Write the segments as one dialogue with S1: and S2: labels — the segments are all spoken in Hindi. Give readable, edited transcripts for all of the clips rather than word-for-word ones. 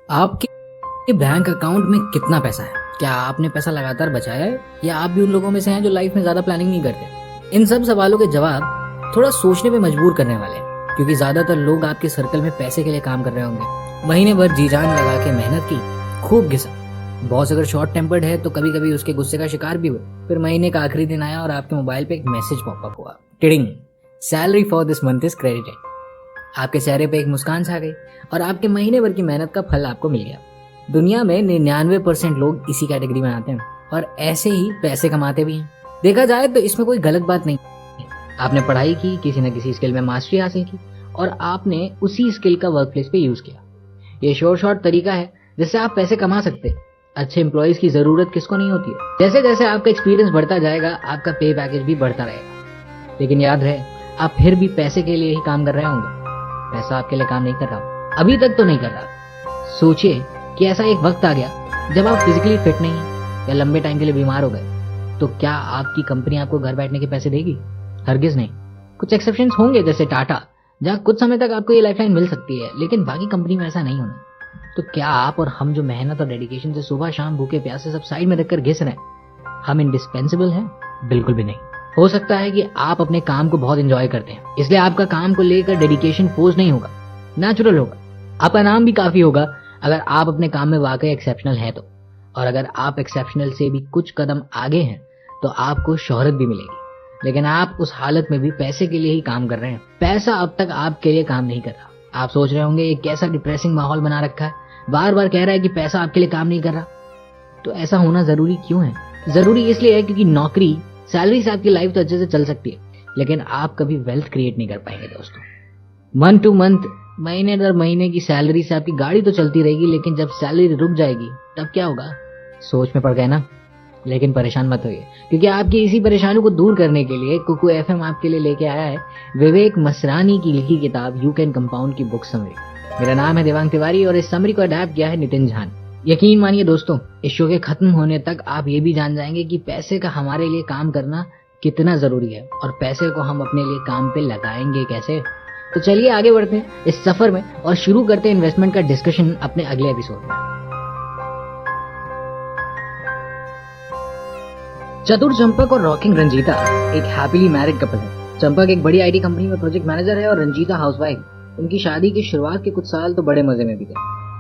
S1: आपके बैंक अकाउंट में कितना पैसा है? क्या आपने पैसा लगातार बचाया है, या आप भी उन लोगों में से हैं जो लाइफ में ज़्यादा प्लानिंग नहीं करते? इन सब सवालों के जवाब थोड़ा सोचने पे मजबूर करने वाले हैं, क्योंकि ज़्यादातर लोग आपके सर्कल में पैसे के लिए काम कर रहे होंगे। महीने भर जी जान लगा के मेहनत की, खूब घिसा। बॉस अगर शॉर्ट टेम्पर्ड है तो कभी कभी उसके गुस्से का शिकार भी हुए। फिर महीने का आखिरी दिन आया और आपके मोबाइल पे एक मैसेज पॉपअप हुआ, tiding, salary for this month is credited. आपके चेहरे पे एक मुस्कान छा गई और आपके महीने भर की मेहनत का फल आपको मिल गया। दुनिया में 99% लोग इसी कैटेगरी में आते हैं और ऐसे ही पैसे कमाते भी हैं। देखा जाए तो इसमें कोई गलत बात नहीं है। आपने पढ़ाई की, किसी न किसी स्किल में मास्टरी हासिल की और आपने उसी स्किल का वर्क प्लेस पे यूज किया। ये शॉर्ट तरीका है जिससे आप पैसे कमा सकते हैं। अच्छे एम्प्लॉयज की जरूरत किसको नहीं होती है। जैसे जैसे आपका एक्सपीरियंस बढ़ता जाएगा आपका पे पैकेज भी बढ़ता रहेगा। लेकिन याद रहे, आप फिर भी पैसे के लिए ही काम कर रहे होंगे। पैसा आपके लिए काम नहीं कर रहा, अभी तक तो नहीं कर रहा। सोचिए कि ऐसा एक वक्त आ गया जब आप फिजिकली फिट नहीं है या लंबे टाइम के लिए बीमार हो गए, तो क्या आपकी कंपनी आपको घर बैठने के पैसे देगी? हरगिज नहीं। कुछ एक्सेप्शंस होंगे जैसे टाटा, जहां कुछ समय तक आपको ये लाइफलाइन मिल सकती है, लेकिन बाकी कंपनी में ऐसा नहीं होना। तो क्या आप और हम जो मेहनत और डेडिकेशन से सुबह शाम भूखे प्यासे सब साइड में रखकर घिस रहे हैं, हम इंडिस्पेंसिबल हैं? बिल्कुल भी नहीं। हो सकता है कि आप अपने काम को बहुत एंजॉय करते हैं, इसलिए आपका काम को लेकर डेडिकेशन फोर्स नहीं होगा, नेचुरल होगा। आपका नाम भी काफी होगा अगर आप अपने काम में वाकई एक्सेप्शनल हैं तो। और अगर आप एक्सेप्शनल से भी कुछ कदम आगे हैं तो आपको शोहरत भी मिलेगी। लेकिन आप उस हालत में भी पैसे के लिए ही काम कर रहे हैं। पैसा अब तक आपके लिए काम नहीं कर रहा। आप सोच रहे होंगे ये कैसा डिप्रेसिंग माहौल बना रखा है, बार बार कह रहा है कि पैसा आपके लिए काम नहीं कर रहा। तो ऐसा होना जरूरी क्यों है? जरूरी इसलिए है क्योंकि नौकरी, सैलरी से आपकी लाइफ तो अच्छे से चल सकती है, लेकिन आप कभी वेल्थ क्रिएट नहीं कर पाएंगे दोस्तों। मंथ टू मंथ, महीने दर महीने की सैलरी से आपकी गाड़ी तो चलती रहेगी, लेकिन जब सैलरी रुक जाएगी तब क्या होगा? सोच में पड़ गए ना? लेकिन परेशान मत होइए, क्योंकि आपकी इसी परेशानी को दूर करने के लिए कुकू एफएम आपके लिए लेके आया है विवेक मसरानी की लिखी किताब यू कैन कंपाउंड की बुक समरी। मेरा नाम है देवांग तिवारी और इस समरी को अडैप्ट किया है नितिन झा ने। यकीन मानिए दोस्तों, इस शो के खत्म होने तक आप ये भी जान जाएंगे कि पैसे का हमारे लिए काम करना कितना जरूरी है और पैसे को हम अपने लिए काम पे लगाएंगे कैसे। तो चलिए आगे बढ़ते हैं इस सफर में और शुरू करते हैं इन्वेस्टमेंट का डिस्कशन अपने अगले एपिसोड में। चतुर चंपक और रॉकिंग रंजीता एक हैप्पीली मैरिड कपल है। चंपक एक बड़ी आईटी कंपनी में प्रोजेक्ट मैनेजर है और रंजीता हाउसवाइफ। उनकी शादी की शुरुआत के कुछ साल तो बड़े मजे में बीते।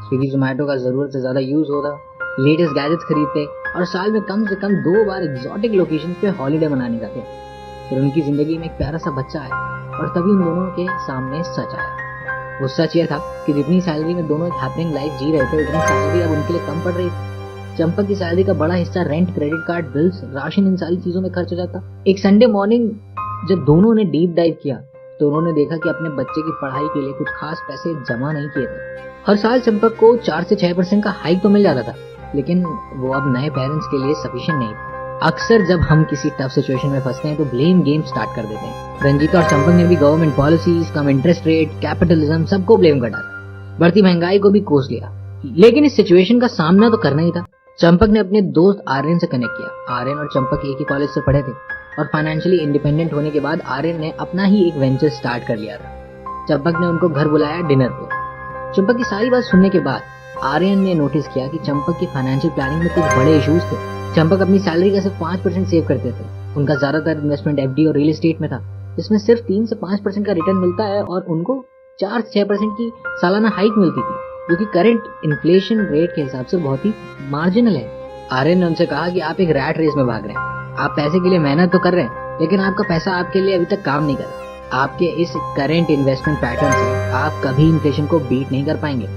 S1: स्विगी जोमेटो का जरूरत से ज्यादा यूज होता, लेटेस्ट गैजेट्स खरीदते और साल में कम से कम 2 बार एग्जॉटिक लोकेशन पे हॉलीडे मनाने जाते। फिर उनकी जिंदगी में एक प्यारा सा बच्चा आया और तभी उन दोनों के सामने सच आया। वो सच ये था कि जितनी सैलरी में दोनों एक हैपनिंग लाइफ जी रहे थे, उतनी सैलरी अब उनके लिए कम पड़ रही थी। चंपक की सैलरी का बड़ा हिस्सा rent, credit card, bills, ration, इन सारी चीजों में खर्च हो जाता। एक संडे मॉर्निंग जब दोनों ने डीप डाइव किया तो उन्होंने देखा कि अपने बच्चे की पढ़ाई के लिए कुछ खास पैसे जमा नहीं किए थे। हर साल चंपक को 4 से 6% का हाइक तो मिल जाता था, लेकिन वो अब नए पेरेंट्स के लिए सफिशिएंट नहीं था। अक्सर जब हम किसी टफ सिचुएशन में फंसते हैं तो ब्लेम गेम स्टार्ट कर देते हैं। रंजीता और चंपक ने भी गवर्नमेंट पॉलिसीज, कम इंटरेस्ट रेट, कैपिटलिज्म सबको ब्लेम कर डाला। बढ़ती महंगाई को भी कोस लिया। लेकिन इस सिचुएशन का सामना तो करना ही था। चंपक ने अपने दोस्त आर्यन से कनेक्ट किया। आर्यन और चंपक एक ही कॉलेज से पढ़े थे और फाइनेंशियली इंडिपेंडेंट होने के बाद आर्यन ने अपना ही एक वेंचर स्टार्ट कर लिया था। चंपक ने उनको घर बुलाया डिनर पे। चंपक की सारी बात सुनने के बाद आर्यन ने नोटिस किया कि चंपक की फाइनेंशियल प्लानिंग में कुछ बड़े इश्यूज थे। चंपक अपनी सैलरी का सिर्फ 5% सेव करते थे। उनका ज्यादातर इन्वेस्टमेंट एफडी और रियल एस्टेट में था, जिसमें सिर्फ 3 से 5% का रिटर्न मिलता है और उनको 4 से 6% की सालाना हाइक मिलती थी, जो कि करंट इन्फ्लेशन रेट के हिसाब से बहुत ही मार्जिनल है। आर्यन ने उनसे कहा कि आप एक रैट रेस में भाग रहे हैं। आप पैसे के लिए मेहनत तो कर रहे हैं, लेकिन आपका पैसा आपके लिए अभी तक काम नहीं कर रहा। आपके इस करंट इन्वेस्टमेंट पैटर्न से आप कभी इन्फ्लेशन को बीट नहीं कर पाएंगे।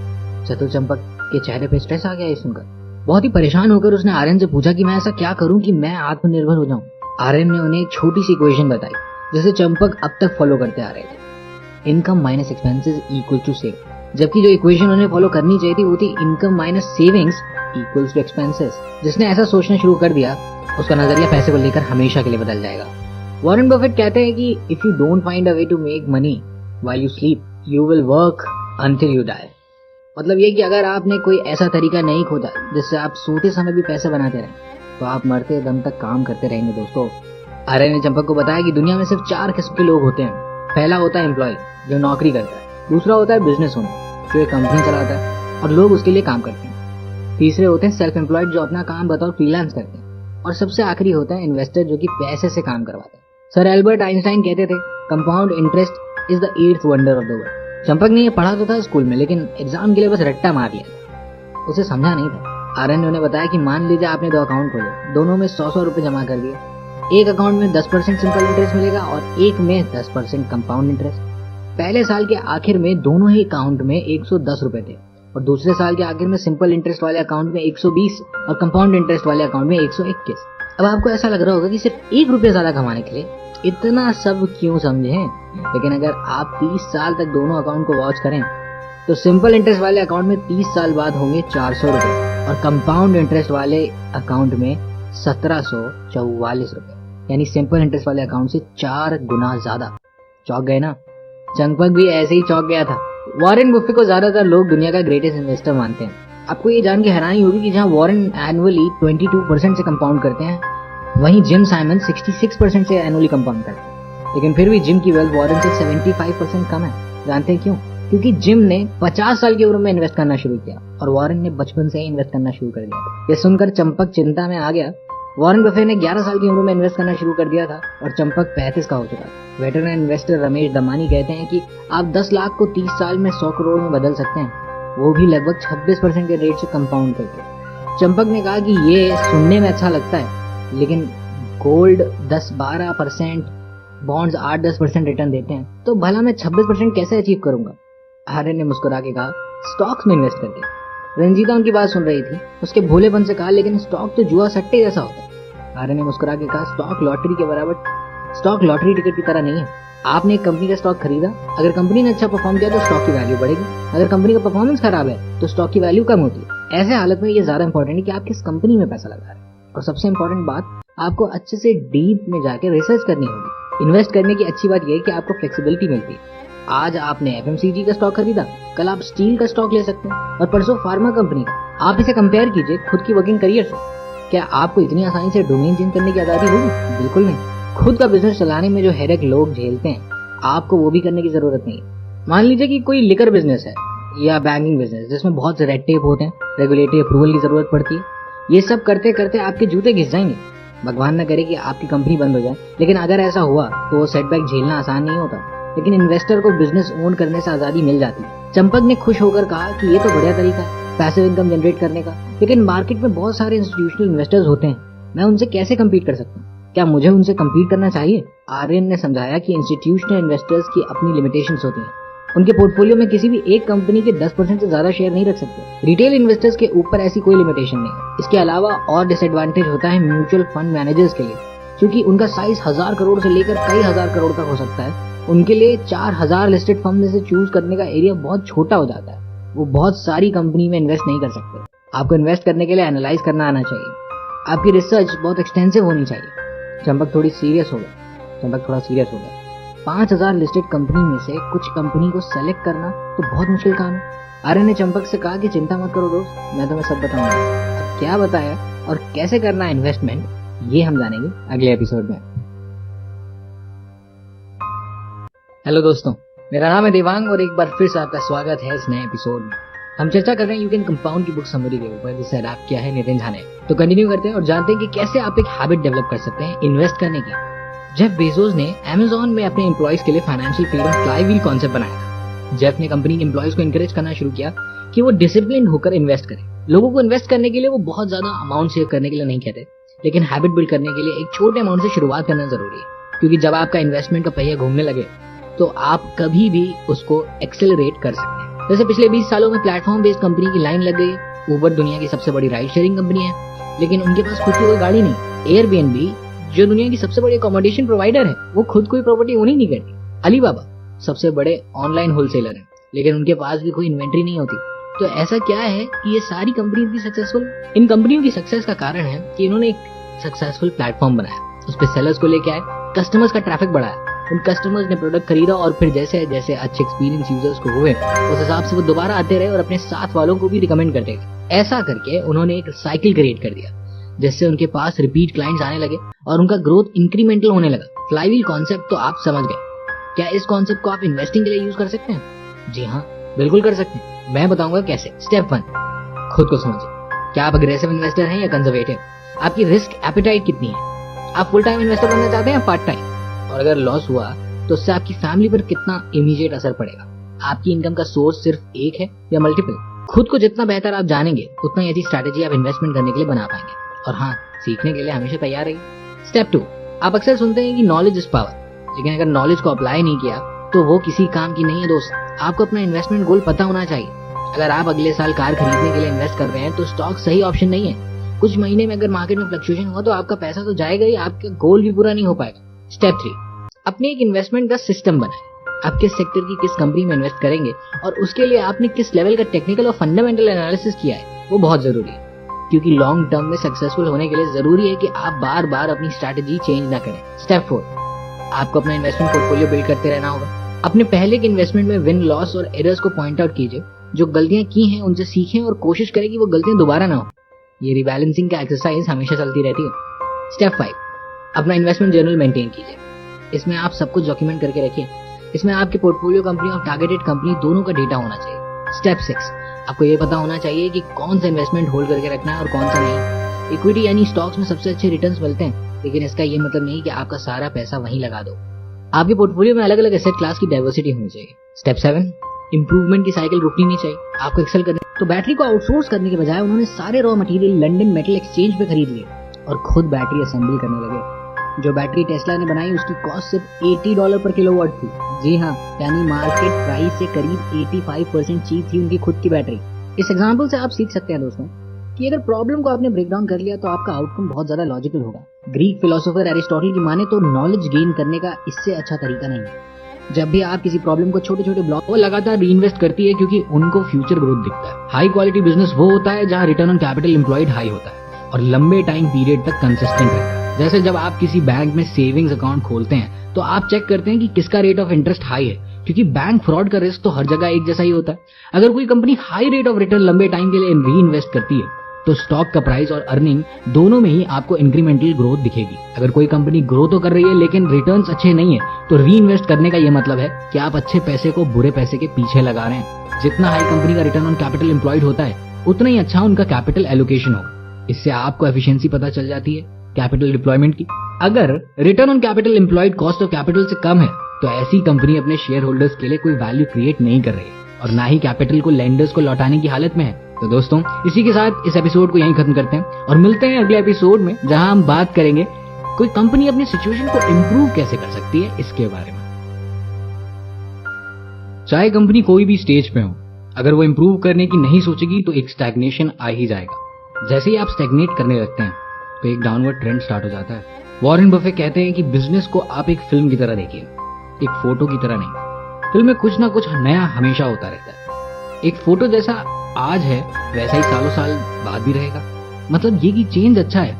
S1: चतुर चंपक के चेहरे पे स्ट्रेस आ गया ये सुनकर। बहुत ही परेशान होकर उसने आर्यन से पूछा कि मैं ऐसा क्या करूं कि मैं आत्मनिर्भर हो जाऊं। आर्यन ने उन्हें एक छोटी सी इक्वेशन बताई जिसे चंपक अब तक फॉलो करते आ रहे थे। Income minus expenses equal to save. जबकि जो इक्वेशन उन्हें फॉलो करनी चाहिए थी वो थी income minus savings equals to expenses. जिसने ऐसा सोचना शुरू कर दिया उसका नजरिया पैसे को लेकर हमेशा के लिए बदल जाएगा। वॉरेन बफेट कहते हैं कि if you don't find a way to make money while you sleep you will work until you die. मतलब ये कि अगर आपने कोई ऐसा तरीका नहीं खोजा जिससे आप सोते समय भी पैसे बनाते रहें, तो आप मरते दम तक काम करते रहेंगे दोस्तों। आर्यन ने चंपक को बताया कि दुनिया में सिर्फ 4 किस्म के लोग होते हैं। पहला होता है एम्प्लॉय, जो नौकरी करता है। दूसरा होता है बिजनेस ओनर, जो एक कंपनी चलाता है। और लोग उसके लिए काम करते हैं। तीसरे होते हैं सेल्फ एम्प्लॉयड, जो अपना काम बतौर फ्रीलांस करते हैं। और सबसे आखिरी होता है इन्वेस्टर, जो कि पैसे से काम करवाते हैं। सर एल्बर्ट आइंस्टाइन कहते थे, compound interest is the 8th wonder of the world. Champak ने ये पढ़ा तो था स्कूल में, लेकिन एग्जाम के लिए बस रट्टा मार लिया था, उसे समझा नहीं था। आर्यन ने उन्हें बताया कि मान लीजिए आपने 2 अकाउंट खोले, दोनों में 100 रुपए जमा कर दिए। एक अकाउंट में 10% सिंपल इंटरेस्ट मिलेगा और एक में 10% कंपाउंड इंटरेस्ट। पहले साल के आखिर में दोनों ही अकाउंट में 110 रुपए थे और दूसरे साल के आखिर में सिंपल इंटरेस्ट वाले अकाउंट में 120 और कंपाउंड इंटरेस्ट वाले अकाउंट में 121। अब आपको ऐसा लग रहा होगा कि सिर्फ 1 रुपया ज्यादा कमाने के लिए इतना सब क्यों समझे हैं, लेकिन अगर आप 30 साल तक दोनों अकाउंट को वॉच करें तो सिंपल इंटरेस्ट वाले अकाउंट में 30 साल बाद होंगे 400 रुपए और कंपाउंड इंटरेस्ट वाले अकाउंट में 1744 रुपए, यानी सिंपल इंटरेस्ट वाले अकाउंट से 4 गुना ज्यादा। चौंक गए ना? चंपक भी ऐसे ही चौंक गया था। वॉरेन बफे को ज्यादातर लोग दुनिया का ग्रेटेस्ट इन्वेस्टर मानते हैं। आपको ये जान के हैरानी होगी कि जहां वॉरेन एनुअली 22% से कंपाउंड करते हैं, वहीं जिम साइमन 66% से एनुअली कंपाउंड करते हैं। लेकिन फिर भी जिम की वेल्थ वॉरेन से 75% कम है। जानते हैं क्यों? क्योंकि जिम ने 50 साल की उम्र में इन्वेस्ट करना शुरू किया और वॉरेन ने बचपन से ही इन्वेस्ट करना शुरू कर दिया। ये सुनकर चंपक चिंता में आ गया। वॉरेन बफे ने 11 साल की उम्र में इन्वेस्ट करना शुरू कर दिया था और चंपक 35 का हो चुका था। वेटरन इन्वेस्टर रमेश दमानी कहते हैं कि आप 10 लाख को 30 साल में 100 करोड़ में बदल सकते हैं, वो भी लगभग 26% के रेट से कंपाउंड करके। चंपक ने कहा कि ये सुनने में अच्छा लगता है, लेकिन गोल्ड 10-12%, बॉन्ड्स 8-10% रिटर्न देते हैं, तो भला मैं 26% कैसे अचीव करूंगा? आर्यन ने मुस्कुरा के कहा, स्टॉक्स में इन्वेस्ट करके। रंजीता उनकी बात सुन रही थी, उसके भोलेपन से कहा, लेकिन स्टॉक तो जुआ सट्टे जैसा होता है। आर्यन ने मुस्कुरा के कहा, स्टॉक लॉटरी के बराबर, स्टॉक लॉटरी टिकट की तरह नहीं है। आपने एक कंपनी का स्टॉक खरीदा, अगर कंपनी ने अच्छा परफॉर्म किया तो स्टॉक की वैल्यू बढ़ेगी, अगर कंपनी का परफॉर्मेंस खराब है तो स्टॉक की वैल्यू कम होती है। ऐसे हालत में ये ज्यादा इंपॉर्टेंट है कि आप किस कंपनी में पैसा लगा रहे हैं। और सबसे इंपॉर्टेंट बात, आपको अच्छे से डीप में जाके रिसर्च करनी होगी। इन्वेस्ट करने की अच्छी बात यह है कि आपको फ्लेक्सिबिलिटी मिलती है। आज आपने एफएमसीजी का स्टॉक खरीदा, कल आप स्टील का स्टॉक ले सकते हैं और परसों फार्मा कंपनी का। आप इसे कंपेयर कीजिए खुद की वर्किंग करियर से। क्या आपको इतनी आसानी से डोमेन चेंज करने की आजादी होगी? बिल्कुल नहीं। खुद का बिजनेस चलाने में जो हेडेक लोग झेलते हैं, आपको वो भी करने की जरूरत नहीं है। मान लीजिए कि कोई लिकर बिजनेस है या बैंकिंग बिजनेस, जिसमें बहुत से रेड टेप होते हैं, रेगुलेटरी अप्रूवल की जरूरत पड़ती है। ये सब करते करते आपके जूते घिस जाएंगे। भगवान न करे कि आपकी कंपनी बंद हो जाए, लेकिन अगर ऐसा हुआ तो वो सेटबैक झेलना आसान नहीं होता। लेकिन इन्वेस्टर को बिजनेस ओन करने से आजादी मिल जाती है। चंपक ने खुश होकर कहा कि ये तो बढ़िया तरीका है पैसिव इनकम जनरेट करने का, लेकिन मार्केट में बहुत सारे इंस्टीट्यूशनल इन्वेस्टर्स होते हैं, मैं उनसे कैसे कम्पीट कर सकता हूँ? क्या मुझे उनसे कम्पीट करना चाहिए? आर्यन ने समझाया कि इंस्टीट्यूशनल इन्वेस्टर्स की अपनी लिमिटेशंस होती हैं। उनके पोर्टफोलियो में किसी भी एक कंपनी के 10% से ज्यादा शेयर नहीं रख सकते। रिटेल इन्वेस्टर्स के ऊपर ऐसी कोई लिमिटेशन नहीं है। इसके अलावा और डिसएडवांटेज होता है म्यूचुअल फंड मैनेजर्स के लिए, क्योंकि उनका साइज 1000 करोड़ से लेकर कई हजार करोड़ तक हो सकता है। उनके लिए 4000 लिस्टेड फंड में से चूज करने का एरिया बहुत छोटा हो जाता है। वो बहुत सारी कंपनी में इन्वेस्ट नहीं कर सकते। आपको इन्वेस्ट करने के लिए एनालाइज करना आना चाहिए। आपकी रिसर्च बहुत एक्सटेंसिव होनी चाहिए। चंपक थोड़ा सीरियस हो गया। 5000 लिस्टेड कंपनी में से कुछ कंपनी को सेलेक्ट करना तो बहुत मुश्किल काम है। आर्यन ने चंपक से कहा कि चिंता मत करो दोस्त, मैं तुम्हें सब बताऊंगा। अब क्या बताया और कैसे करना है इन्वेस्टमेंट, ये हम जानेंगे अगले एपिसोड में। हेलो दोस्तों, मेरा नाम है देवांग और एक बार फिर से आपका स्वागत है इस नए एपिसोड में। हम चर्चा कर रहे हैं यू कैन कंपाउंड की बुक समरी के ऊपर, जिसे अडैप्ट किया है नितिन झा ने। तो कंटिन्यू करते हैं और जानते हैं कि कैसे आप एक हैबिट डेवलप कर सकते हैं इन्वेस्ट करने की। जेफ बेजोस ने अमेज़न में अपने एम्प्लॉइज के लिए फाइनेंशियल फ्रीडम फ्लाईव्हील कॉन्सेप्ट बनाया था। जेफ ने कंपनी के एम्प्लॉइज को एनकरेज करना शुरू किया कि वो डिसिप्लिन होकर इन्वेस्ट करें। लोगों को इन्वेस्ट करने के लिए वो बहुत ज्यादा अमाउंट सेव करने के लिए नहीं कहते, लेकिन हैबिट बिल्ड करने के लिए एक छोटे अमाउंट से शुरुआत करना जरूरी है। क्योंकि जब आपका इन्वेस्टमेंट का पहिया घूमने लगे तो आप कभी भी उसको एक्सेलरेट कर सकते हैं। जैसे पिछले 20 सालों में प्लेटफॉर्म बेस्ड कंपनी की लाइन लग गई। उबर दुनिया की सबसे बड़ी राइड शेयरिंग कंपनी है, लेकिन उनके पास खुद की कोई गाड़ी नहीं। एयरबीएनबी जो दुनिया की सबसे बड़ी अकोमोडेशन प्रोवाइडर है, वो खुद कोई प्रॉपर्टी ओन ही नहीं करती। अलीबाबा सबसे बड़े ऑनलाइन होलसेलर है, लेकिन उनके पास भी कोई इन्वेंट्री नहीं होती। तो ऐसा क्या है कि ये सारी कंपनियों की सक्सेसफुल, इन कंपनियों की सक्सेस का कारण है कि इन्होंने एक सक्सेसफुल प्लेटफॉर्म बनाया, उस पर सेलर्स को लेके आए, कस्टमर्स का ट्रैफिक बढ़ाया, उन कस्टमर्स ने प्रोडक्ट खरीदा और फिर जैसे जैसे अच्छे एक्सपीरियंस यूजर्स को हुए उस हिसाब से वो दोबारा आते रहे और अपने साथ वालों को भी रिकमेंड करते गए। ऐसा करके उन्होंने एक साइकिल क्रिएट कर दिया, जिससे उनके पास रिपीट क्लाइंट्स आने लगे और उनका ग्रोथ इंक्रीमेंटल होने लगा। फ्लाईव्हील कॉन्सेप्ट तो आप समझ गए। क्या इस कॉन्सेप्ट को आप इन्वेस्टिंग के लिए यूज कर सकते हैं? जी हाँ, बिल्कुल कर सकते हैं, मैं बताऊंगा कैसे। स्टेप 1, खुद को समझिए। क्या आप अग्रेसिव इन्वेस्टर हैं या कंजर्वेटिव? आपकी रिस्क एपेटाइट कितनी है? आप फुल टाइम इन्वेस्टर बनना चाहते हैं या पार्ट टाइम? और अगर लॉस हुआ तो उससे आपकी फैमिली पर कितना इमीडिएट असर पड़ेगा? आपकी इनकम का सोर्स सिर्फ एक है या मल्टीपल? खुद को जितना बेहतर आप जानेंगे उतना ही अच्छी स्ट्रैटेजी आप इन्वेस्टमेंट करने के लिए बना पाएंगे। और हाँ, सीखने के लिए हमेशा तैयार रहिए। स्टेप 2, आप अक्सर सुनते हैं कि नॉलेज इज पावर, लेकिन अगर नॉलेज को अप्लाई नहीं किया तो वो किसी काम की नहीं है दोस्त। आपको अपना इन्वेस्टमेंट गोल पता होना चाहिए। अगर आप अगले साल कार खरीदने के लिए इन्वेस्ट कर रहे हैं तो स्टॉक सही ऑप्शन नहीं है। कुछ महीने में अगर मार्केट में फ्लक्चुएशन हुआ तो आपका पैसा तो जाएगा ही, आपका गोल भी पूरा नहीं हो पाएगा। स्टेप 3, अपने एक इन्वेस्टमेंट का सिस्टम बनाएं। आप किस सेक्टर की किस कंपनी में इन्वेस्ट करेंगे और उसके लिए आपने किस लेवल का टेक्निकल और फंडामेंटल एनालिसिस किया है, वो बहुत जरूरी है। क्योंकि लॉन्ग टर्म में सक्सेसफुल होने के लिए जरूरी है कि आप बार बार अपनी स्ट्रैटेजी चेंज ना करें। स्टेप 4, आपको अपना इन्वेस्टमेंट पोर्टफोलियो बिल्ड करते रहना होगा। अपने पहले के इन्वेस्टमेंट में विन, लॉस और एरर्स को पॉइंट आउट कीजिए। जो गलतियां की हैं उनसे सीखें और कोशिश करें कि वो गलतियां दोबारा ना हो। ये रिबैलेंसिंग का एक्सरसाइज हमेशा चलती रहती है। स्टेप 5, अपना इन्वेस्टमेंट जर्नल मेंटेन कीजिए। इसमें आप सब कुछ डॉक्यूमेंट करके रखिए। इसमें आपके पोर्टफोलियो कंपनी और टारगेटेड कंपनी दोनों का डेटा होना चाहिए। स्टेप 6, आपको ये पता होना चाहिए कि कौन सा इन्वेस्टमेंट होल्ड करके रखना है और कौन सा नहीं। इक्विटी यानी स्टॉक्स में सबसे अच्छे रिटर्न्स मिलते हैं, लेकिन इसका ये मतलब नहीं कि आपका सारा पैसा वहीं लगा दो। आपके पोर्टफोलियो में अलग अलग एसेट क्लास की डाइवर्सिटी होनी चाहिए। स्टेप 7, इंप्रूवमेंट की साइकिल रुकनी नहीं चाहिए। आपको एक्सेल करने तो बैटरी को आउटसोर्स करने के बजाय उन्होंने सारे raw material London metal exchange पे खरीद लिए और खुद बैटरी असेंबल करने लगे। जो बैटरी टेस्ला ने बनाई उसकी कॉस्ट सिर्फ $80 पर किलोवाट थी। जी हाँ, यानी मार्केट प्राइस से करीब 85% चीप थी उनकी खुद की बैटरी। इस एग्जाम्पल से आप सीख सकते हैं दोस्तों कि अगर प्रॉब्लम को आपने ब्रेक डाउन कर लिया तो आपका आउटकम बहुत ज्यादा लॉजिकल होगा। ग्रीक फिलोसोफर एरिस्टोटल की माने तो नॉलेज गेन करने का इससे अच्छा तरीका नहीं है। जब भी आप किसी प्रॉब्लम को छोटे छोटे ब्लॉक, वो लगातार रीइन्वेस्ट करती है क्योंकि उनको फ्यूचर ग्रोथ दिखता है। हाई क्वालिटी बिजनेस वो होता है जहां return on capital employed high होता है और लंबे टाइम पीरियड तक कंसिस्टेंट रहता है। जैसे जब आप किसी बैंक में सेविंग्स अकाउंट खोलते हैं तो आप चेक करते हैं कि किसका रेट ऑफ इंटरेस्ट हाई है, क्योंकि बैंक फ्रॉड का रिस्क तो हर जगह एक जैसा ही होता है। अगर कोई company high rate of return लंबे टाइम के लिए री इन्वेस्ट करती है तो स्टॉक का प्राइस और अर्निंग दोनों में ही आपको इंक्रीमेंटल ग्रोथ दिखेगी। अगर कोई कंपनी ग्रो तो कर रही है लेकिन रिटर्न्स अच्छे नहीं है तो री इन्वेस्ट करने का यह मतलब है कि आप अच्छे पैसे को बुरे पैसे के पीछे लगा रहे हैं। जितना हाई कंपनी का रिटर्न ऑन कैपिटल एम्प्लॉयड होता है उतना ही अच्छा उनका कैपिटल एलोकेशन होगा। इससे आपको एफिशिएंसी पता चल जाती है कैपिटल डिप्लॉयमेंट की। अगर return on capital employed cost of capital से कम है तो ऐसी कंपनी अपने शेयर होल्डर्स के लिए कोई वैल्यू क्रिएट नहीं कर रही है और ना ही कैपिटल को लेंडर्स को लौटाने की हालत में है। तो दोस्तों, इसी के साथ इस एपिसोड को यहीं खत्म करते हैं और मिलते हैं अगले एपिसोड में, जहां हम बात करेंगे कोई कंपनी अपनी सिचुएशन को इंप्रूव कैसे कर सकती है इसके बारे में। चाहे कंपनी कोई भी स्टेज पे हो, अगर वो इंप्रूव करने की नहीं सोचेगी तो एक स्टैग्नेशन आ ही जाएगा। जैसे ही आप स्टैग्नेट करने लगते हैं तो एक डाउनवर्ड ट्रेंड स्टार्ट हो जाता है। वॉरेन बफे कहते हैं कि बिजनेस को आप एक फिल्म की तरह देखिए, एक फोटो की तरह नहीं। फिल्म में कुछ ना कुछ नया हमेशा होता रहता है। एक फोटो जैसा आज है वैसा ही सालों साल बाद भी रहेगा। मतलब ये कि चेंज अच्छा है।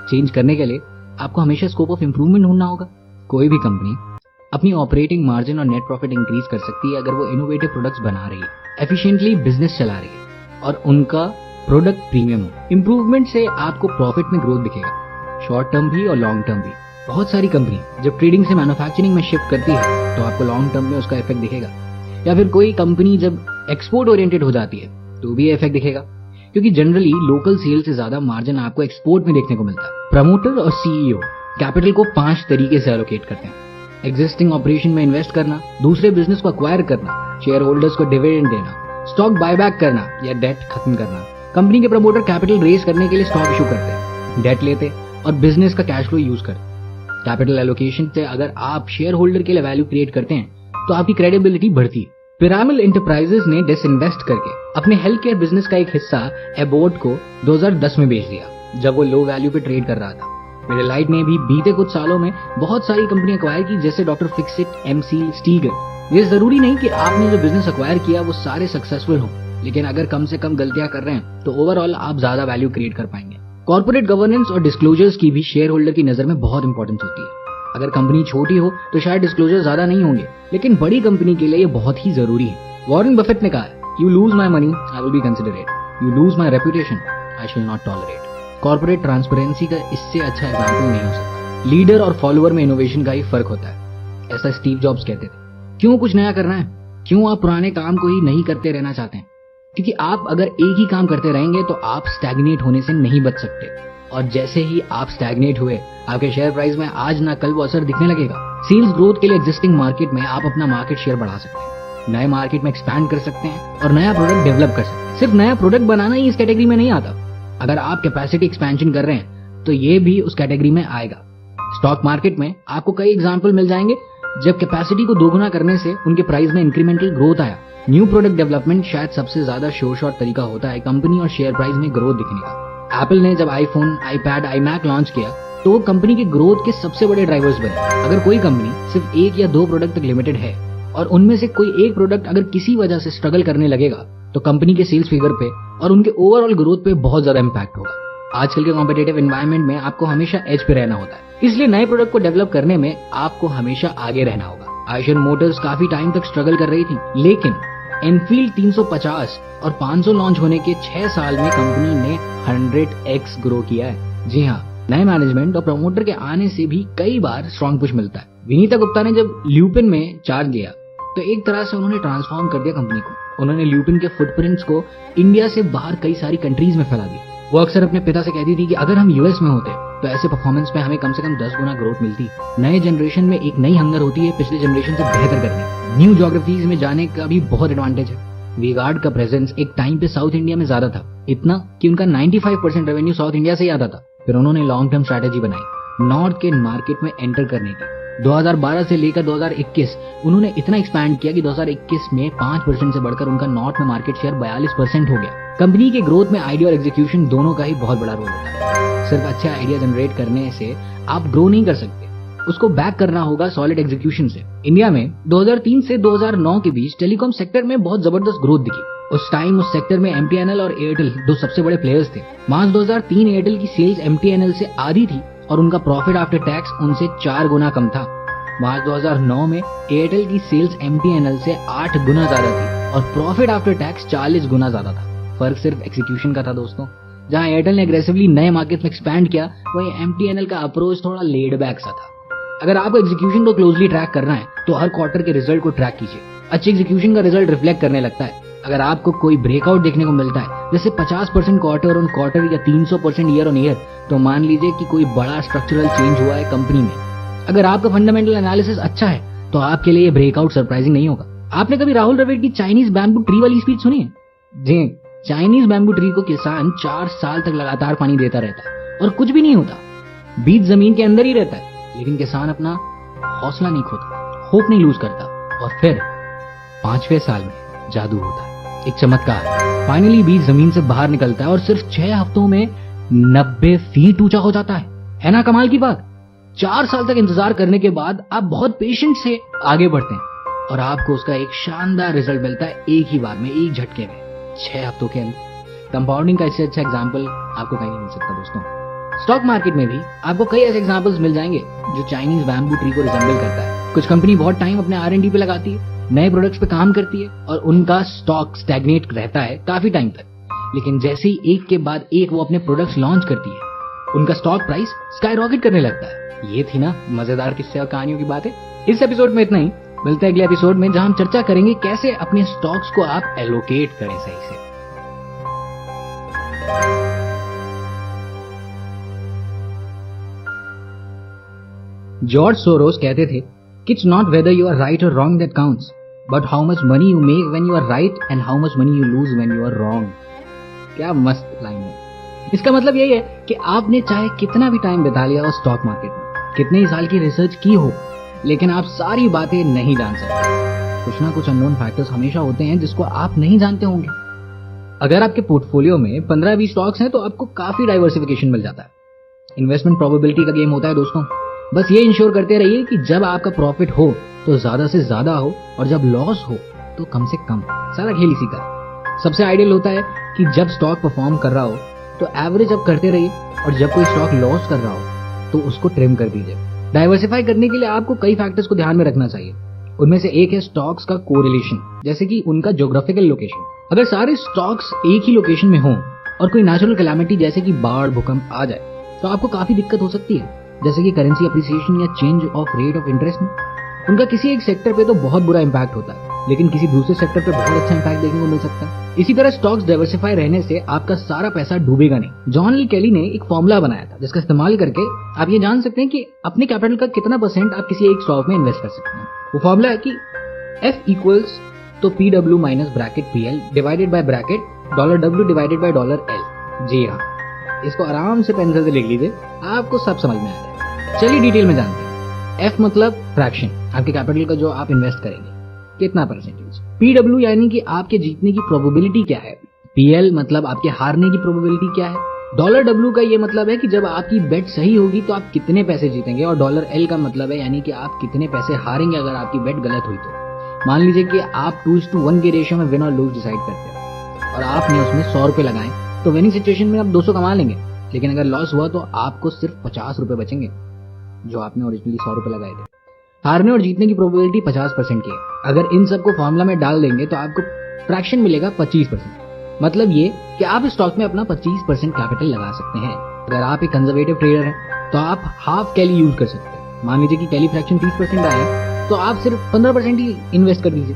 S1: चेंज करने के लिए आपको हमेशा स्कोप ऑफ इंप्रूवमेंट ढूंढना होगा। कोई भी कंपनी अपनी ऑपरेटिंग मार्जिन और नेट प्रॉफिट इंक्रीज कर सकती है अगर वो इनोवेटिव प्रोडक्ट्स बना रही है, एफिशिएंटली बिजनेस चला रही है और उनका प्रोडक्ट प्रीमियम हो। इंप्रूवमेंट से आपको प्रॉफिट में ग्रोथ दिखेगा, शॉर्ट टर्म भी और लॉन्ग टर्म भी। बहुत सारी कंपनी जब ट्रेडिंग से मैन्युफैक्चरिंग में शिफ्ट करती है तो आपको लॉन्ग टर्म में उसका इफेक्ट दिखेगा, या फिर कोई कंपनी जब एक्सपोर्ट ओरिएंटेड हो जाती है तो भी इफेक्ट दिखेगा, क्योंकि जनरली लोकल सेल से ज्यादा मार्जिन आपको एक्सपोर्ट में देखने को मिलता है। प्रमोटर और सीईओ कैपिटल को 5 तरीके से एलोकेट करते हैं। एग्जिस्टिंग ऑपरेशन में इन्वेस्ट करना, दूसरे बिजनेस को अक्वायर करना, शेयर होल्डर्स को डिविडेंड देना, स्टॉक बायबैक करना या डेट खत्म करना। कंपनी के प्रमोटर कैपिटल रेज करने के लिए स्टॉक इशू करते हैं, डेट लेते और बिजनेस का कैश फ्लो यूज करते। कैपिटल एलोकेशन से अगर आप शेयर होल्डर के लिए वैल्यू क्रिएट करते हैं तो आपकी क्रेडिबिलिटी बढ़ती है। पिरामिड एंटरप्राइजेस ने डिसइन्वेस्ट करके अपने हेल्थ केयर बिजनेस का एक हिस्सा एबोर्ट को 2010 में बेच दिया जब वो लो वैल्यू पे ट्रेड कर रहा था। पिडिलाइट ने भी बीते कुछ सालों में बहुत सारी कंपनी अक्वायर की, जैसे डॉक्टर फिक्सिट, एमसी, स्टीगर। ये जरूरी नहीं कि आपने जो बिजनेस अक्वायर किया वो सारे सक्सेसफुल हो, लेकिन अगर कम से कम गलतियां कर रहे हैं तो ओवरऑल आप ज्यादा वैल्यू क्रिएट कर पाएंगे। कॉर्पोरेट गवर्नेंस और डिस्क्लोजर्स की भी शेयर होल्डर की नजर में बहुत इंपॉर्टेंस होती है। अगर कंपनी छोटी हो तो शायद डिस्क्लोजर ज्यादा नहीं होंगे, लेकिन बड़ी कंपनी के लिए ये बहुत ही जरूरी है। वॉरेन बफेट ने कहा, you lose my money I will be considerate, you lose my reputation आई शिल नॉट टॉलरेट। कॉर्पोरेट ट्रांसपेरेंसी का इससे अच्छा एग्जाम्पल नहीं हो सकता। लीडर और फॉलोअर में इनोवेशन का ही फर्क होता है, ऐसा स्टीव जॉब्स कहते थे। क्यों कुछ नया करना है? क्यों आप पुराने काम को ही नहीं करते रहना चाहते हैं? क्योंकि आप अगर एक ही काम करते रहेंगे तो आप स्टैग्नेट होने से नहीं बच सकते, और जैसे ही आप स्टैग्नेट हुए आपके शेयर प्राइस में आज ना कल वो असर दिखने लगेगा। सेल्स ग्रोथ के लिए एग्जिस्टिंग मार्केट में आप अपना मार्केट शेयर बढ़ा सकते हैं, नए मार्केट में एक्सपैंड कर सकते हैं और नया प्रोडक्ट डेवलप कर सकते हैं। सिर्फ नया प्रोडक्ट बनाना ही इस कैटेगरी में नहीं आता। अगर आप कैपेसिटी एक्सपेंशन कर रहे हैं तो ये भी उस कैटेगरी में आएगा। स्टॉक मार्केट में आपको कई एग्जाम्पल मिल जाएंगे जब कैपेसिटी को दोगुना करने से उनके प्राइस में इंक्रीमेंटल ग्रोथ आया। न्यू प्रोडक्ट डेवलपमेंट शायद सबसे ज्यादा श्योर शॉट तरीका होता है कंपनी और शेयर प्राइस में ग्रोथ दिखने का। एप्पल ने जब आईफोन, आईपैड, आईमैक लॉन्च किया तो वो कंपनी के ग्रोथ के सबसे बड़े ड्राइवर्स बने। अगर कोई कंपनी सिर्फ एक या दो प्रोडक्ट तक लिमिटेड है और उनमें से कोई एक प्रोडक्ट अगर किसी वजह से स्ट्रगल करने लगेगा तो कंपनी के सेल्स फिगर पे और उनके ओवरऑल ग्रोथ पे बहुत ज्यादा इंपैक्ट होगा। आजकल के कॉम्पिटिटिव एनवायरनमेंट में आपको हमेशा एज पे रहना होता है, इसलिए नए प्रोडक्ट को डेवलप करने में आपको हमेशा आगे रहना होगा। आयशर मोटर्स काफी टाइम तक स्ट्रगल कर रही थी, लेकिन एनफील्ड 350 और 500 लॉन्च होने के 6 साल में कंपनी ने 100x ग्रो किया है। जी हाँ, नए मैनेजमेंट और प्रमोटर के आने से भी कई बार स्ट्रॉन्ग पुश मिलता है। विनीता गुप्ता ने जब ल्यूपिन में चार्ज लिया तो एक तरह से उन्होंने ट्रांसफॉर्म कर दिया कंपनी को। उन्होंने ल्यूपिन के फुटप्रिंट्स को इंडिया से बाहर कई सारी कंट्रीज में फैला दिया। वो अक्सर अपने पिता से कहती थी कि अगर हम यूएस में होते तो ऐसे परफॉर्मेंस पे हमें कम से कम 10 गुना ग्रोथ मिलती। नए जनरेशन में एक नई हंगर होती है पिछले जनरेशन से बेहतर करने। न्यू ज्योग्राफीज में जाने का भी बहुत एडवांटेज है। वी-गार्ड का प्रेजेंस एक टाइम पे साउथ इंडिया में ज्यादा था, इतना कि उनका 95% रेवेन्यू साउथ इंडिया से ही आता था। फिर उन्होंने लॉन्ग टर्म स्ट्रैटेजी बनाई नॉर्थ के मार्केट में एंटर करने की। 2012 से लेकर 2021 उन्होंने इतना एक्सपैंड किया कि 2021 में 5% से बढ़कर उनका नॉर्थ में मार्केट शेयर 42% हो गया। कंपनी के ग्रोथ में आइडिया और एग्जीक्यूशन दोनों का ही बहुत बड़ा रोल होता है। सिर्फ अच्छा आइडिया जनरेट करने से आप ग्रो नहीं कर सकते, उसको बैक करना होगा सॉलिड एग्जीक्यूशन से। इंडिया में 2003 से 2009 के बीच टेलीकॉम सेक्टर में बहुत जबरदस्त ग्रोथ दिखी। उस टाइम उस सेक्टर में एमटीएनएल और एयरटेल दो सबसे बड़े प्लेयर्स थे। मार्च 2003 एयरटेल की सेल्स एमटीएनएल से आधी थी और उनका प्रॉफिट आफ्टर टैक्स उनसे 4 गुना कम था। मार्च 2009 में एयरटेल की सेल्स एमटीएनएल से 8 गुना ज्यादा थी और प्रॉफिट आफ्टर टैक्स 40 गुना ज्यादा था। फर्क सिर्फ एक्सिक्यूशन का था दोस्तों। जहां एयरटेल ने एग्रेसिवली नए मार्केट में एक्सपैंड किया, वहीं एमटीएनएल का अप्रोच थोड़ा लेड बैक सा था। अगर आपको एग्जीक्यूशन को क्लोजली ट्रैक करना है तो हर क्वार्टर के रिजल्ट को ट्रैक कीजिए। अच्छी एग्जीक्यूशन का रिजल्ट रिफ्लेक्ट करने लगता है। अगर आपको कोई ब्रेकआउट देखने को मिलता है जैसे 50% क्वार्टर ऑन क्वार्टर या 300% ईयर ऑन ईयर, तो मान लीजिए कि कोई बड़ा स्ट्रक्चरल चेंज हुआ है कंपनी में। अगर आपका फंडामेंटल एनालिसिस अच्छा है तो आपके लिए ब्रेकआउट सरप्राइजिंग नहीं होगा। आपने कभी राहुल द्रविड़ की चाइनीज बैम्बू ट्री वाली स्पीच सुनी है? जी, चाइनीज बैम्बू ट्री को किसान 4 साल तक लगातार पानी देता रहता है और कुछ भी नहीं होता। बीज जमीन के अंदर ही रहता है, लेकिन किसान अपना हौसला नहीं खोता, होप नहीं लूज करता, और फिर 5वें साल में जादू होता है, एक चमत्कार। फाइनली बीज जमीन से बाहर निकलता है और सिर्फ 6 हफ्तों में 90 फीट ऊंचा हो जाता है ना कमाल की बात। 4 साल तक इंतजार करने के बाद आप बहुत पेशेंस से आगे बढ़ते हैं और आपको उसका एक शानदार रिजल्ट मिलता है एक ही बार में, एक झटके में, 6 हफ्तों के अंदर। कंपाउंडिंग का इससे अच्छा एग्जाम्पल आपको कहीं नहीं मिल सकता दोस्तों। स्टॉक मार्केट में भी आपको कई ऐसे एग्जांपल्स मिल जाएंगे जो चाइनीज बैम्बू ट्री को रिजेंबल करता है। कुछ कंपनी बहुत टाइम अपने R&D पे लगाती है, नए प्रोडक्ट्स पे काम करती है और उनका स्टॉक स्टैग्नेट रहता है काफी टाइम तक, लेकिन जैसे ही एक के बाद एक वो अपने प्रोडक्ट्स लॉन्च करती है, उनका स्टॉक प्राइस स्काईरॉकेट करने लगता है। ये थी ना मजेदार किस्से और कहानियों की बातें। इस एपिसोड में इतना ही, मिलते हैं अगले एपिसोड में जहां हम चर्चा करेंगे कैसे अपने स्टॉक्स को आप एलोकेट करें सही से। जॉर्ज सोरोस कहते थे कि it's not whether you are right और wrong that counts, but how much money you make when you are right and how much money you lose when you are wrong. क्या मस्त लाइन है। इसका मतलब यही है कि आपने चाहे कितना भी टाइम बिता लिया हो स्टॉक मार्केट में, कितने ही साल की रिसर्च की हो, लेकिन आप सारी बातें नहीं जान सकते। कुछ ना कुछ अननोन फैक्टर्स हमेशा होते हैं जिसको आप नहीं जानते होंगे। अगर आपके पोर्टफोलियो में 15-20 स्टॉक्स हैं तो आपको काफी डाइवर्सिफिकेशन मिल जाता है। इन्वेस्टमेंट प्रोबेबिलिटी का गेम होता है दोस्तों। बस ये इंश्योर करते रहिए कि जब आपका प्रॉफिट हो तो ज्यादा से ज्यादा हो और जब लॉस हो तो कम से कम। सारा खेल इसी का। सबसे आइडियल होता है कि जब स्टॉक परफॉर्म कर रहा हो तो एवरेज अप करते रहिए और जब कोई स्टॉक लॉस कर रहा हो तो उसको ट्रिम कर दीजिए। डाइवर्सिफाई करने के लिए आपको कई फैक्टर्स को ध्यान में रखना चाहिए। उनमें से एक है स्टॉक्स का कोरिलेशन, जैसे कि उनका ज्योग्राफिकल लोकेशन। अगर सारे स्टॉक्स एक ही लोकेशन में हों और कोई नेचुरल कैलामिटी जैसे कि बाढ़, भूकंप आ जाए तो आपको काफी दिक्कत हो सकती है, जैसे कि करेंसी अप्रिसिएशन या change of rate of interest में। उनका किसी एक सेक्टर पे तो बहुत बुरा इंपैक्ट होता है। लेकिन किसी दूसरे सेक्टर पे बहुत अच्छा इम्पैक्ट देखने को मिल सकता है। इसी तरह स्टॉक्स डाइवर्सिफाई रहने से आपका सारा पैसा डूबेगा नहीं। जॉन ली केली ने एक फॉर्मूला बनाया था जिसका इस्तेमाल करके आप ये जान सकते हैं कि अपने कैपिटल का कितना परसेंट आप किसी एक स्टॉक में इन्वेस्ट कर सकते हैं। वो फॉर्मूला है कि F इक्वल्स तो PW minus bracket PL divided by bracket $W divided by $L। जी हाँ, इसको आराम से पेंसिल से लिख लीजिए, आपको सब समझ में आ जाएगा। चलिए डिटेल में जानते हैं। F मतलब फ्रैक्शन, आपके कैपिटल का जो आप इन्वेस्ट करेंगे कितना परसेंटेज। PW यानी कि आपके जीतने की प्रोबेबिलिटी क्या है। PL मतलब आपके हारने की प्रोबेबिलिटी क्या है। $W का ये मतलब है कि जब आपकी बेट सही होगी तो आप कितने पैसे जीतेंगे, और $L का मतलब है यानी कि आप कितने पैसे हारेंगे अगर आपकी बेट गलत हुई तो। मान लीजिए कि आप 2:1 के रेशियो में विन और लूज डिसाइड करते हैं और आपने उसमें 100 रुपए लगाए, तो विनिंग सिचुएशन में आप 200 कमा लेंगे, लेकिन अगर लॉस हुआ तो आपको सिर्फ 50 रुपए बचेंगे जो आपने ओरिजिनली 100 रुपए लगाए थे। हारने और जीतने की प्रोबेबिलिटी 50% की है। अगर इन सबको फॉर्मूला में डाल देंगे तो आपको फ्रैक्शन मिलेगा 25%। मतलब ये कि आप इस स्टॉक में अपना 25% कैपिटल लगा सकते हैं। अगर आप एक कंजर्वेटिव ट्रेडर हैं तो आप हाफ कैली यूज कर सकते हैं। मान लीजिए कि कैली फ्रैक्शन 30% आया तो आप सिर्फ 15% ही इन्वेस्ट कर दीजिए।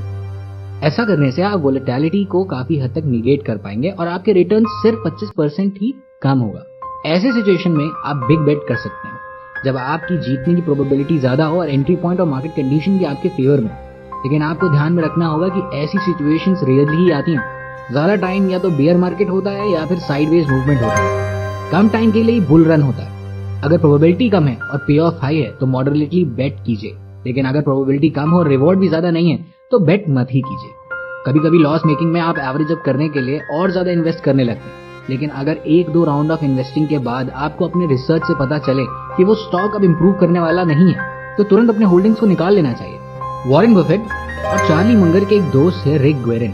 S1: ऐसा करने से आप वोलेटिलिटी को काफी हद तक निगेट कर पाएंगे और आपके रिटर्न सिर्फ 25% ही कम होगा। ऐसे सिचुएशन में आप बिग बेट कर सकते हैं जब आपकी जीतने की प्रोबेबिलिटी ज्यादा हो और एंट्री पॉइंट और मार्केट कंडीशन भी आपके फेवर में। लेकिन आपको ध्यान में रखना होगा कि ऐसी सिचुएशंस रेयरली ही आती हैं। ज्यादा टाइम या तो बेयर मार्केट होता है या फिर साइडवेज मूवमेंट होता है। कम टाइम के लिए बुल रन होता है। अगर प्रोबेबिलिटी कम है और पे ऑफ हाई है तो मॉडरेटली बेट कीजिए, लेकिन अगर प्रोबेबिलिटी कम हो और रिवॉर्ड भी ज्यादा नहीं है तो बेट मत ही कीजिए। कभी कभी लॉस मेकिंग में आप एवरेज अप करने के लिए और ज्यादा इन्वेस्ट करने लगते हैं, लेकिन अगर 1-2 राउंड ऑफ इन्वेस्टिंग के बाद आपको अपने रिसर्च से पता चले कि वो स्टॉक अब इंप्रूव करने वाला नहीं है तो तुरंत अपने होल्डिंग्स को निकाल लेना चाहिए। वॉरेन बफेट और चार्ली मंगर के एक दोस्त है रिक ग्वेरिन,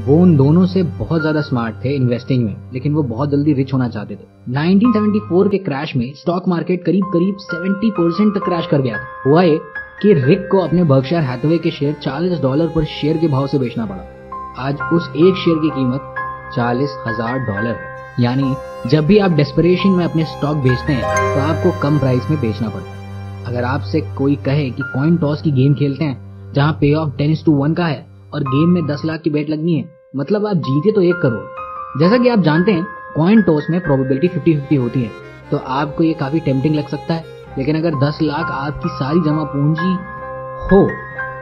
S1: वो उन दोनों से बहुत ज्यादा स्मार्ट थे इन्वेस्टिंग में, लेकिन वो बहुत जल्दी रिच होना चाहते थे। 1974 के क्रैश में स्टॉक मार्केट करीब 70% तक क्रैश कर गया था। हुआ ये कि रिक को अपने बर्कशायर हैथवे के शेयर $40 पर शेयर के भाव से बेचना पड़ा। आज उस एक शेयर की कीमत $40,000 है। यानी जब भी आप डेस्परेशन में अपने स्टॉक बेचते हैं तो आपको कम प्राइस में बेचना पड़ता है। अगर आपसे कोई कहे कि कॉइन टॉस की गेम खेलते हैं जहां पे ऑफ 10:1 का है और गेम में 10 लाख की बेट लगनी है, मतलब आप जीते तो 1 करोड़। जैसा कि आप जानते हैं कॉइन टॉस में प्रोबेबिलिटी 50-50 होती है, तो आपको ये काफी टेम्पटिंग लग सकता है। लेकिन अगर 10 लाख आपकी सारी जमा पूंजी हो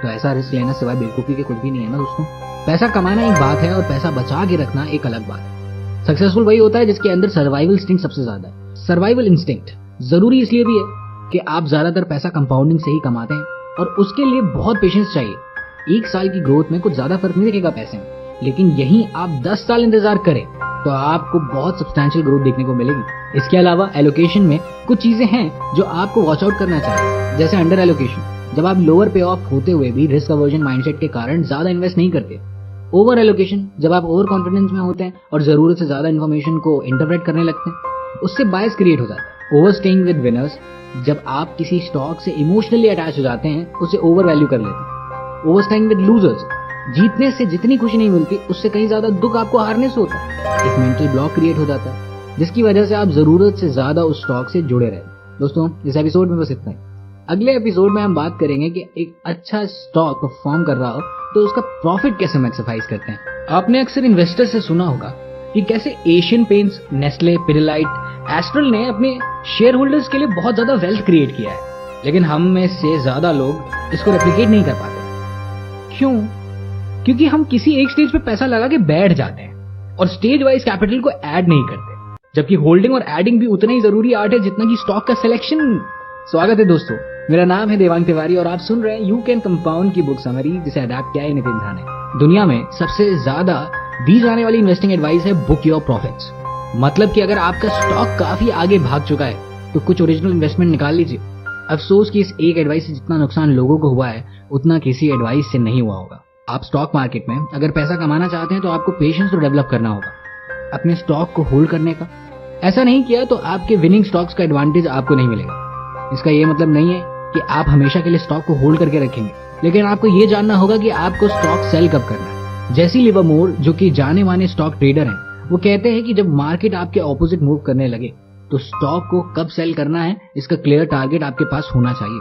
S1: तो ऐसा रिस्क लेना सिवाय बेवकूफी के कुछ भी नहीं है ना दोस्तों। पैसा कमाना एक बात है और पैसा बचा के रखना एक अलग बात है। सक्सेसफुल वही होता है जिसके अंदर सर्वाइवल इंस्टिंक्ट सबसे ज्यादा है। सर्वाइवल इंस्टिंक्ट जरूरी इसलिए भी है कि आप ज्यादातर पैसा कंपाउंडिंग से ही कमाते हैं और उसके लिए बहुत पेशेंस चाहिए। 1 साल की ग्रोथ में कुछ ज्यादा फर्क नहीं दिखेगा पैसे में, लेकिन यही आप 10 साल इंतजार करें तो आपको बहुत सब्सटैंशियल ग्रोथ देखने को मिलेगी। इसके अलावा एलोकेशन में कुछ चीजें हैं जो आपको वॉच आउट करना चाहिए, जैसे अंडर एलोकेशन, जब आप लोअर पे ऑफ होते हुए भी रिस्क अवर्जन माइंडसेट के कारण ज्यादा इन्वेस्ट नहीं करते। ओवर एलोकेशन, जब आप ओवर कॉन्फिडेंस में होते हैं और जरूरत से ज्यादा इन्फॉर्मेशन को इंटरप्रेट करने लगते हैं, उससे बायस क्रिएट हो जाता है। ओवर स्टेइंग विद विनर्स, जब आप किसी स्टॉक से इमोशनली अटैच हो जाते हैं, उसे ओवर वैल्यू कर लेते हैं। ओवर स्टेइंग विद लूजर्स, जीतने से जितनी खुशी नहीं मिलती उससे कहीं ज्यादा दुख आपको हारने से होता है। एक मेंटल ब्लॉक क्रिएट हो जाता है जिसकी वजह से आप जरूरत से ज्यादा उस स्टॉक से जुड़े रहे। दोस्तों इस एपिसोड में बस इतना ही। अगले एपिसोड में हम बात करेंगे कि एक अच्छा स्टॉक परफॉर्म कर रहा हो तो उसका प्रॉफिट कैसे मैक्सिमाइज करते हैं। आपने अक्सर इन्वेस्टर से सुना होगा कि कैसे Asian paints, Nestle, Pidilite, astral ने अपने शेयर होल्डर्स के लिए बहुत ज्यादा वेल्थ क्रिएट किया है, लेकिन हम में से ज्यादा लोग इसको रेप्लिकेट नहीं कर पाते। क्यों? क्योंकि हम किसी एक स्टेज पे पैसा लगा के बैठ जाते हैं और स्टेज वाइज कैपिटल को ऐड नहीं करते, जबकि होल्डिंग और एडिंग भी उतना ही जरूरी आर्ट है जितना कि स्टॉक का सिलेक्शन। स्वागत है दोस्तों, मेरा नाम है देवांग तिवारी और आप सुन रहे हैं यू कैन कंपाउंड की बुक समरी, जिसे अडैप्ट किया है नितिन झा ने। दुनिया में सबसे ज्यादा दी जाने वाली इन्वेस्टिंग एडवाइस है बुक योर प्रॉफिट्स। मतलब कि अगर आपका स्टॉक काफी आगे भाग चुका है तो कुछ ओरिजिनल इन्वेस्टमेंट निकाल लीजिए। अफसोस कि इस एक एडवाइस से जितना नुकसान लोगों को हुआ है उतना किसी एडवाइस से नहीं हुआ होगा। आप स्टॉक मार्केट में अगर पैसा कमाना चाहते हैं तो आपको पेशेंस तो डेवलप करना होगा, अपने स्टॉक को होल्ड करने का। ऐसा नहीं किया तो आपके विनिंग स्टॉक्स का एडवांटेज आपको नहीं मिलेगा। इसका ये मतलब नहीं है कि आप हमेशा के लिए स्टॉक को होल्ड करके रखेंगे, लेकिन आपको ये जानना होगा कि आपको स्टॉक सेल कब करना है। जेसी लिवरमोर, जो कि जाने माने स्टॉक ट्रेडर हैं, वो कहते हैं कि जब मार्केट आपके ऑपोजिट मूव करने लगे तो स्टॉक को कब सेल करना है इसका क्लियर टारगेट आपके पास होना चाहिए।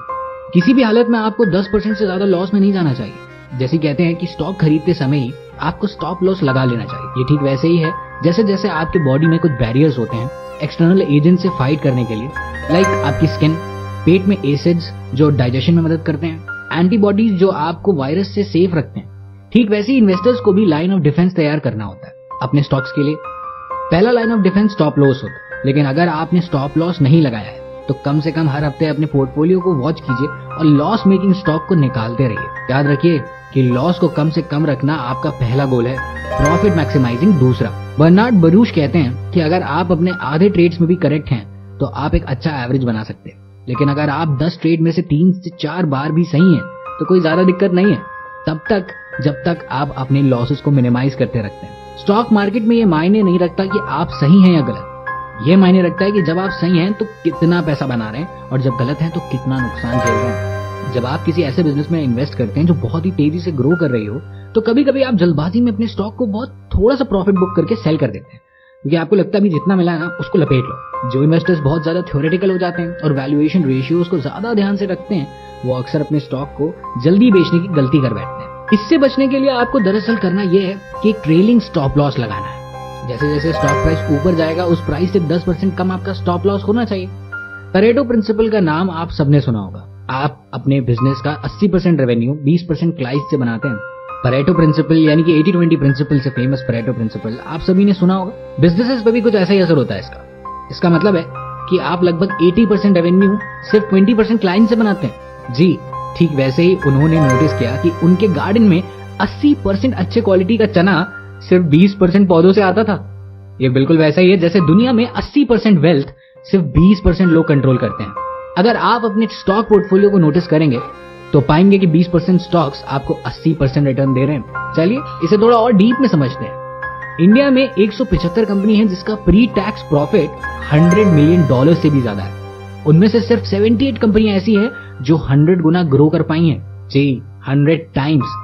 S1: किसी भी हालत में आपको 10% से ज्यादा लॉस में नहीं जाना चाहिए। जैसे कहते हैं कि स्टॉक खरीदते समय ही आपको स्टॉप लॉस लगा लेना चाहिए। ये ठीक वैसे ही है जैसे जैसे आपके बॉडी में कुछ बैरियर्स होते हैं एक्सटर्नल एजेंट से फाइट करने के लिए, लाइक आपकी स्किन, पेट में एसिड्स जो डाइजेशन में मदद करते हैं, एंटीबॉडीज जो आपको वायरस से सेफ रखते हैं। ठीक वैसे ही इन्वेस्टर्स को भी लाइन ऑफ डिफेंस तैयार करना होता है अपने स्टॉक्स के लिए। पहला line of defence stop loss होता है, लेकिन अगर आपने स्टॉप लॉस नहीं लगाया है तो कम से कम हर हफ्ते अपने पोर्टफोलियो को वॉच कीजिए और लॉस मेकिंग स्टॉक को निकालते रहिए। याद रखिए कि लॉस को कम से कम रखना आपका पहला गोल है, प्रॉफिट मैक्सिमाइजिंग दूसरा। बर्नार्ड बरूच कहते हैं कि अगर आप अपने आधे ट्रेड्स में भी करेक्ट हैं तो आप एक अच्छा एवरेज बना सकते हैं, लेकिन अगर आप 10 ट्रेड में से 3 से 4 बार भी सही हैं तो कोई ज्यादा दिक्कत नहीं है, तब तक जब तक आप अपने लॉसेस को मिनिमाइज करते रखते हैं। स्टॉक मार्केट में ये मायने नहीं रखता कि आप सही हैं या गलत, ये मायने रखता है कि जब आप सही हैं तो कितना पैसा बना रहे हैं और जब गलत हैं तो कितना नुकसान झेल रहे हैं। जब आप किसी ऐसे बिजनेस में इन्वेस्ट करते हैं जो बहुत ही तेजी से ग्रो कर रही हो तो कभी कभी आप जल्दबाजी में अपने स्टॉक को बहुत थोड़ा सा प्रॉफिट बुक करके सेल कर देते हैं, क्योंकि आपको लगता है अभी जितना मिला है ना उसको लपेट लो। जो इन्वेस्टर्स बहुत ज्यादा थ्योरेटिकल हो जाते हैं और वैल्यूएशन रेशियोज को ज्यादा ध्यान से रखते हैं वो अक्सर अपने स्टॉक को जल्दी बेचने की गलती कर बैठते हैं। इससे बचने के लिए आपको दरअसल करना यह है कि ट्रेलिंग स्टॉप लॉस लगाना है। जैसे जैसे स्टॉक प्राइस ऊपर जाएगा उस प्राइस से 10% कम आपका स्टॉप लॉस होना चाहिए। परेटो प्रिंसिपल का नाम आप सबने सुना होगा। आप अपने बिजनेस का 80% रेवेन्यू 20% क्लाइंट से बनाते हैं। परेटो प्रिंसिपल यानी कि 80-20 प्रिंसिपल से फेमस परेटो प्रिंसिपल आप सभी ने सुना होगा। बिजनेसेस पे भी कुछ ऐसा ही असर होता है इसका मतलब है कि आप लगभग 80% रेवेन्यू सिर्फ 20% क्लाइंट से बनाते हैं। जी ठीक वैसे ही उन्होंने नोटिस किया कि उनके गार्डन में 80% अच्छे क्वालिटी का चना सिर्फ 20% पौधों से आता था। ये बिल्कुल वैसा ही है जैसे दुनिया में 80% वेल्थ सिर्फ 20% लोग कंट्रोल करते हैं। अगर आप अपने स्टॉक पोर्टफोलियो को नोटिस करेंगे तो पाएंगे कि 20% स्टॉक्स आपको 80% रिटर्न दे रहे हैं। चलिए इसे थोड़ा और डीप में समझते हैं। इंडिया में 175 कंपनी है जिसका प्री टैक्स प्रॉफिट $100 मिलियन से भी ज्यादा है। उनमें से सिर्फ 78 कंपनियां ऐसी है जो 100 गुना ग्रो कर पाई हैं। जी 100 टाइम्स।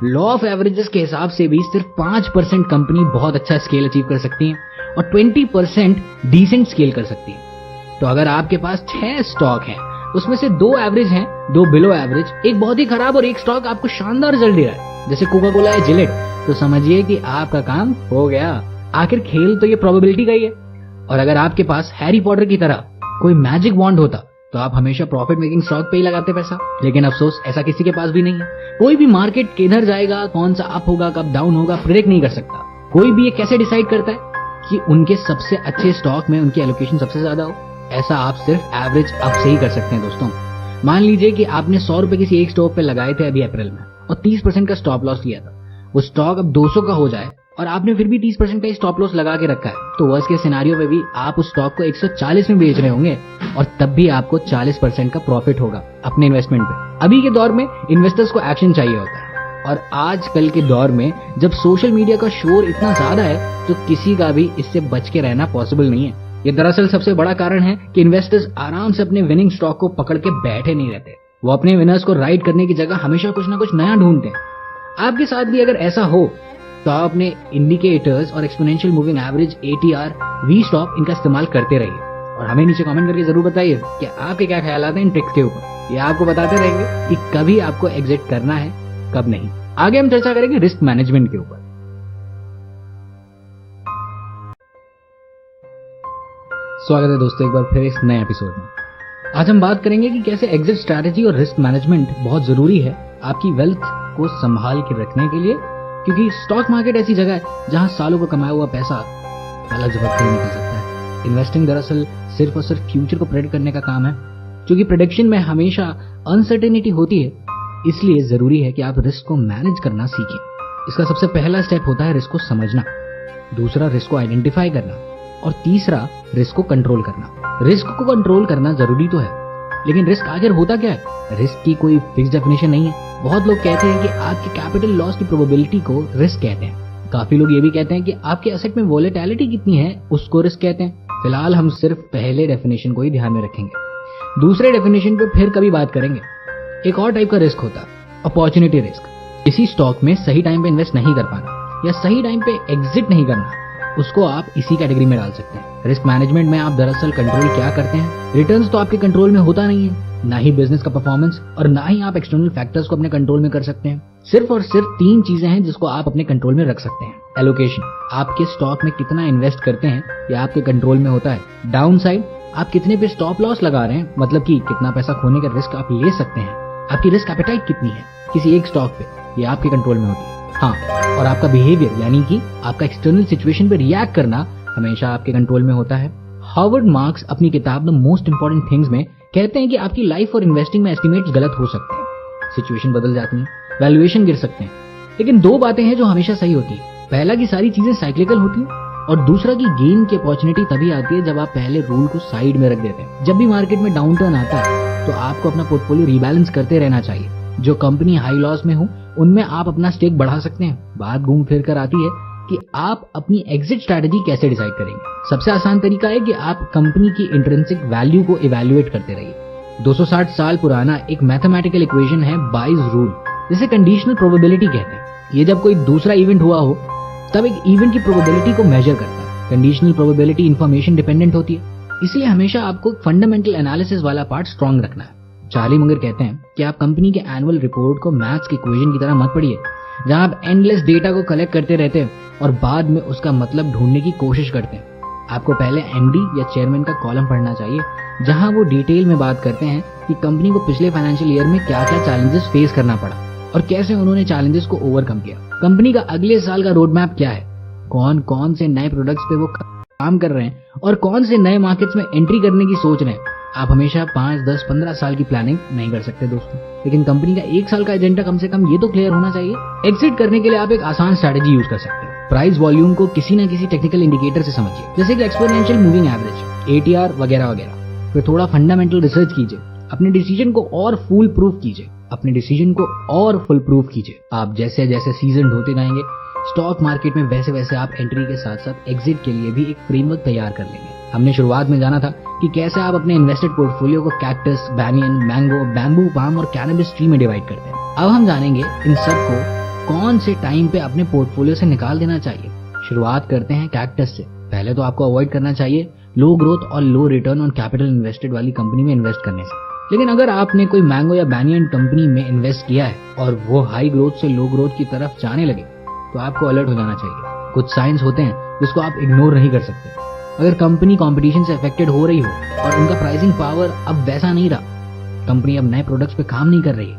S1: लॉ ऑफ एवरेजेस के हिसाब से भी सिर्फ 5% कंपनी बहुत अच्छा स्केल अचीव कर सकती है और 20% डिसेंट स्केल कर सकती है। तो अगर आपके पास 6 स्टॉक हैं उसमें से 2 एवरेज हैं, 2 बिलो एवरेज, एक बहुत ही खराब और एक स्टॉक आपको शानदार रिजल्ट दे रहा है जैसे कोका कोला या जिलेट, तो समझिए कि आपका काम हो गया। आखिर खेल तो ये प्रोबेबिलिटी का ही है। और अगर आपके पास हैरी पॉटर की तरह कोई मैजिक वॉन्ड होता तो आप हमेशा प्रॉफिट मेकिंग स्टॉक पे ही लगाते पैसा, लेकिन अफसोस ऐसा किसी के पास भी नहीं है। कोई भी मार्केट किधर जाएगा, कौन सा अप होगा, कब डाउन होगा, प्रेडिक्ट नहीं कर सकता। कोई भी ये कैसे डिसाइड करता है कि उनके सबसे अच्छे स्टॉक में उनकी एलोकेशन सबसे ज्यादा हो? ऐसा आप सिर्फ एवरेज अप से ही कर सकते हैं दोस्तों। मान लीजिए कि आपने 100 रुपए किसी एक स्टॉक पे लगाए थे अभी अप्रैल में और 30% का स्टॉप लॉस लिया था। वो स्टॉक अब 200 का हो जाए और आपने फिर भी 30% का स्टॉप लॉस लगा के रखा है, तो वर्स्ट के सिनेरियो में भी आप उस स्टॉक को 140 में बेच रहे होंगे और तब भी आपको 40% का प्रॉफिट होगा अपने इन्वेस्टमेंट पे। अभी के दौर में इन्वेस्टर्स को एक्शन चाहिए होता है और आजकल के दौर में जब सोशल मीडिया का शोर इतना ज्यादा है तो किसी का भी इससे बच के रहना पॉसिबल नहीं है। ये दरअसल सबसे बड़ा कारण है कि इन्वेस्टर्स आराम से अपने विनिंग स्टॉक को पकड़ के बैठे नहीं रहते। वो अपने विनर्स को राइड करने की जगह हमेशा कुछ ना कुछ नया ढूंढते हैं। आपके साथ भी अगर ऐसा हो तो आप अपने इंडिकेटर्स और exponential moving average ATR, V stop इनका इस्तेमाल करते रहिए और हमें नीचे कमेंट करके जरूर बताइए कि आपके क्या ख्याल आते हैं इन ट्रिक्स के ऊपर। ये आपको बताते रहेंगे कि कभी आपको एग्जिट करना है, कब नहीं। आगे हम चर्चा करेंगे रिस्क मैनेजमेंट के ऊपर। स्वागत है दोस्तों एक बार फिर इस नए एपिसोड में। आज हम बात करेंगे कि कैसे एग्जिट स्ट्रैटेजी और रिस्क मैनेजमेंट बहुत जरूरी है आपकी वेल्थ को संभाल के रखने के लिए, क्योंकि स्टॉक मार्केट ऐसी जगह है जहां सालों का कमाया हुआ पैसा अलग जगह से निकल सकता है। इन्वेस्टिंग दरअसल सिर्फ और सिर्फ फ्यूचर को प्रेडिक्ट करने का काम है, क्योंकि प्रेडिक्शन में हमेशा अनसर्टेनिटी होती है। इसलिए जरूरी है कि आप रिस्क को मैनेज करना सीखें। इसका सबसे पहला स्टेप होता है रिस्क को समझना, दूसरा रिस्क को आइडेंटिफाई करना और तीसरा रिस्क को कंट्रोल करना। रिस्क को कंट्रोल करना जरूरी तो है, लेकिन रिस्क आखिर होता क्या है? रिस्क की कोई फिक्स डेफिनेशन नहीं है। बहुत लोग कहते हैं कि आपके कैपिटल लॉस की प्रोबेबिलिटी को रिस्क कहते हैं। काफी लोग ये भी कहते हैं कि आपके एसेट में वोलेटिलिटी कितनी है उसको रिस्क कहते हैं। फिलहाल हम सिर्फ पहले डेफिनेशन को ही ध्यान में रखेंगे, दूसरे डेफिनेशन पे फिर कभी बात करेंगे। एक और टाइप का रिस्क होता है अपॉर्चुनिटी रिस्क। इसी स्टॉक में सही टाइम पे इन्वेस्ट नहीं कर पाना या सही टाइम पे एग्जिट नहीं करना, उसको आप इसी कैटेगरी में डाल सकते हैं। रिस्क मैनेजमेंट में आप दरअसल कंट्रोल क्या करते हैं? रिटर्न्स तो आपके कंट्रोल में होता नहीं है, ना ही बिजनेस का परफॉर्मेंस और ना ही आप एक्सटर्नल फैक्टर्स को अपने कंट्रोल में कर सकते हैं। सिर्फ और सिर्फ 3 चीजें हैं जिसको आप अपने कंट्रोल में रख सकते हैं। एलोकेशन, आपके स्टॉक में कितना इन्वेस्ट करते हैं यह आपके कंट्रोल में होता है। डाउन साइड, आप कितने पे स्टॉप लॉस लगा रहे हैं, मतलब कि कितना पैसा खोने का रिस्क आप ले सकते हैं। आपकी रिस्क एपेटाइट कितनी है किसी एक स्टॉक पे, ये आपके कंट्रोल में होती है। हाँ, और आपका बिहेवियर यानी कि आपका एक्सटर्नल सिचुएशन पे रिएक्ट करना हमेशा आपके कंट्रोल में होता है। हार्वर्ड मार्क्स अपनी किताब द मोस्ट इंपॉर्टेंट थिंग्स में कहते हैं कि आपकी लाइफ और इन्वेस्टिंग में एस्टिमेट्स गलत हो सकते हैं, सिचुएशन बदल जाती है, वैल्यूएशन गिर सकते हैं, लेकिन 2 बातें हैं जो हमेशा सही होती है। पहला कि सारी चीजें साइक्लिकल होती हैं, और दूसरा कि गेन की अपॉर्चुनिटी तभी आती है जब आप पहले रूल को साइड में रख देते हैं। जब भी मार्केट में डाउन टर्न आता है तो आपको अपना पोर्टफोलियो रीबैलेंस करते रहना चाहिए। जो कंपनी हाई लॉस में हो उनमें आप अपना स्टेक बढ़ा सकते हैं। बात घूम फिर कर आती है कि आप अपनी एग्जिट स्ट्रैटेजी कैसे डिसाइड करेंगे। सबसे आसान तरीका है कि आप कंपनी की इंट्रिंसिक वैल्यू को इवैल्यूएट करते रहिए। 260 साल पुराना एक मैथमेटिकल इक्वेशन है बाइज रूल, जिसे कंडीशनल प्रोबेबिलिटी कहते हैं। ये जब कोई दूसरा इवेंट हुआ हो तब एक इवेंट की प्रोबेबिलिटी को मेजर करता है। कंडीशनल प्रोबेबिलिटी इंफॉर्मेशन डिपेंडेंट होती है, इसलिए हमेशा आपको फंडामेंटल एनालिसिस वाला पार्ट स्ट्रांग रखना है। चार्ली मुंगर कहते हैं कि आप कंपनी के एनुअल रिपोर्ट को मैथ्स की इक्वेशन की तरह मत पढ़िए, जहां आप एंडलेस डेटा को कलेक्ट करते रहते हैं और बाद में उसका मतलब ढूंढने की कोशिश करते हैं। आपको पहले एमडी या चेयरमैन का कॉलम पढ़ना चाहिए, जहां वो डिटेल में बात करते हैं कि कंपनी को पिछले फाइनेंशियल ईयर में क्या क्या चैलेंजेस फेस करना पड़ा और कैसे उन्होंने चैलेंजेस को ओवरकम किया। कंपनी का अगले साल का रोड मैप क्या है, कौन कौन से नए प्रोडक्ट्स पे वो काम कर रहे हैं और कौन से नए मार्केट्स में एंट्री करने की सोच रहे हैं। आप हमेशा 5, 10, 15 साल की प्लानिंग नहीं कर सकते दोस्तों, लेकिन कंपनी का 1 साल का एजेंडा कम से कम ये तो क्लियर होना चाहिए। एग्जिट करने के लिए आप एक आसान स्ट्रैटेजी यूज कर सकते हैं। प्राइस वॉल्यूम को किसी न किसी टेक्निकल इंडिकेटर से समझिए, जैसे कि एक्सपोनेंशियल मूविंग एवरेज, एटीआर वगैरह वगैरह। फिर थोड़ा फंडामेंटल रिसर्च कीजिए, अपने डिसीजन को और फुल प्रूफ कीजिए। आप जैसे जैसे सीजन होते जाएंगे स्टॉक मार्केट में, वैसे वैसे आप एंट्री के साथ साथ एग्जिट के लिए भी एक फ्रेमवर्क तैयार कर लेंगे। हमने शुरुआत में जाना था कि कैसे आप अपने इन्वेस्टेड पोर्टफोलियो को cactus, banyan, mango, bamboo, palm और कैनबिस ट्री में डिवाइड करते हैं। अब हम जानेंगे इन सब को कौन से टाइम पे अपने पोर्टफोलियो से निकाल देना चाहिए। शुरुआत करते हैं कैक्टस से। पहले तो आपको अवॉइड करना चाहिए लो ग्रोथ और लो रिटर्न ऑन कैपिटल इन्वेस्टेड वाली कंपनी में इन्वेस्ट करने से। लेकिन अगर आपने कोई मैंगो या बैनियन कंपनी में इन्वेस्ट किया है और वो हाई ग्रोथ से लो ग्रोथ की तरफ जाने लगे तो आपको अलर्ट हो जाना चाहिए। कुछ साइंस होते हैं जिसको आप इग्नोर नहीं कर सकते। अगर कंपनी कंपटीशन से अफेक्टेड हो रही हो और उनका प्राइसिंग पावर अब वैसा नहीं रहा, कंपनी अब नए प्रोडक्ट्स पे काम नहीं कर रही है,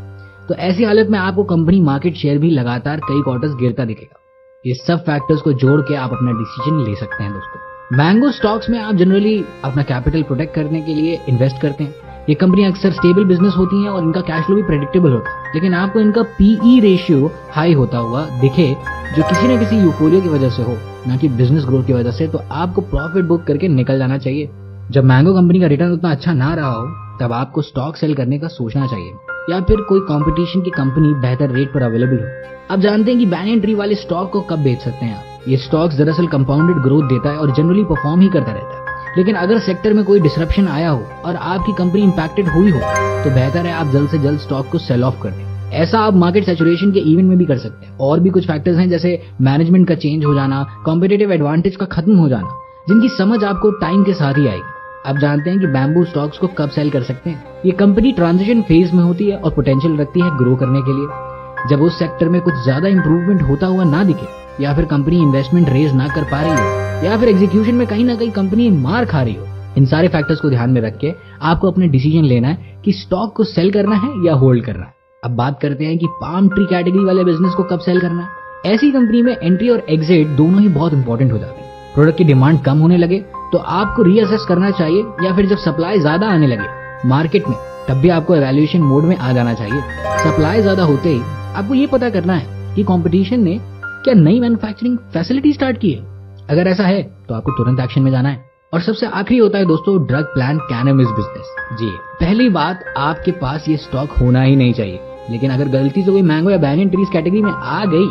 S1: तो ऐसी हालत में आपको कंपनी मार्केट शेयर भी लगातार कई क्वार्टर्स गिरता दिखेगा। ये सब फैक्टर्स को जोड़ के आप अपना डिसीजन ले सकते हैं दोस्तों। मैंगो स्टॉक्स में आप जनरली अपना कैपिटल प्रोटेक्ट करने के लिए इन्वेस्ट करते हैं। ये कंपनी अक्सर स्टेबल बिजनेस होती हैं और इनका कैश फ्लो भी प्रेडिक्टेबल होता है, लेकिन आपको इनका पीई रेशियो हाई होता हुआ दिखे, जो किसी न किसी यूफोरिया की वजह से हो, ना कि बिजनेस ग्रोथ की वजह से, तो आपको प्रॉफिट बुक करके निकल जाना चाहिए। जब मैंगो कंपनी का रिटर्न उतना अच्छा ना रहा हो तब आपको स्टॉक सेल करने का सोचना चाहिए, या फिर कोई कंपटीशन की कंपनी बेहतर रेट पर अवेलेबल हो। अब जानते हैं कि बैनियन ट्री वाले स्टॉक को कब बेच सकते हैं आप। ये स्टॉक दरअसल कंपाउंडेड ग्रोथ देता है और जनरली परफॉर्म ही करता रहता है, लेकिन अगर सेक्टर में कोई डिसरप्शन आया हो और आपकी कंपनी इंपैक्टेड हुई हो तो बेहतर है आप जल्द से जल्द स्टॉक को सेल ऑफ कर दें। ऐसा आप मार्केट सैचुरेशन के इवेंट में भी कर सकते हैं। और भी कुछ फैक्टर्स हैं जैसे मैनेजमेंट का चेंज हो जाना, कॉम्पिटिटिव एडवांटेज का खत्म हो जाना, जिनकी समझ आपको टाइम के साथ ही आएगी। आप जानते हैं कि बैम्बू स्टॉक्स को कब सेल कर सकते हैं। ये कंपनी ट्रांजिशन फेज में होती है और पोटेंशियल रखती है ग्रो करने के लिए। जब उस सेक्टर में कुछ ज्यादा इंप्रूवमेंट होता हुआ ना दिखे, या फिर कंपनी इन्वेस्टमेंट रेज ना कर पा रही हो, या फिर एग्जीक्यूशन में कहीं ना कहीं कंपनी मार खा रही हो, इन सारे फैक्टर्स को ध्यान में रख के आपको अपने डिसीजन लेना है कि स्टॉक को सेल करना है या होल्ड करना है। अब बात करते हैं कि पाम ट्री कैटेगरी वाले बिजनेस को कब सेल करना है। ऐसी कंपनी में एंट्री और एग्जिट दोनों ही बहुत इंपॉर्टेंट हो जाते हैं। प्रोडक्ट की डिमांड कम होने लगे तो आपको रीअसेस करना चाहिए, या फिर जब सप्लाई ज्यादा आने लगे मार्केट में तब भी आपको एवैल्यूएशन मोड में आ जाना चाहिए। सप्लाई ज्यादा होते ही आपको ये पता करना है कि कंपटीशन ने क्या नई मैन्युफैक्चरिंग फैसिलिटी स्टार्ट की है। अगर ऐसा है तो आपको तुरंत एक्शन में जाना है। और सबसे आखिरी होता है दोस्तों ड्रग प्लांट कैनबिस बिजनेस। जी, पहली बात, आपके पास ये स्टॉक होना ही नहीं चाहिए, लेकिन अगर गलती से कोई मैंगो या बैनियन ट्रीज कैटेगरी में आ गई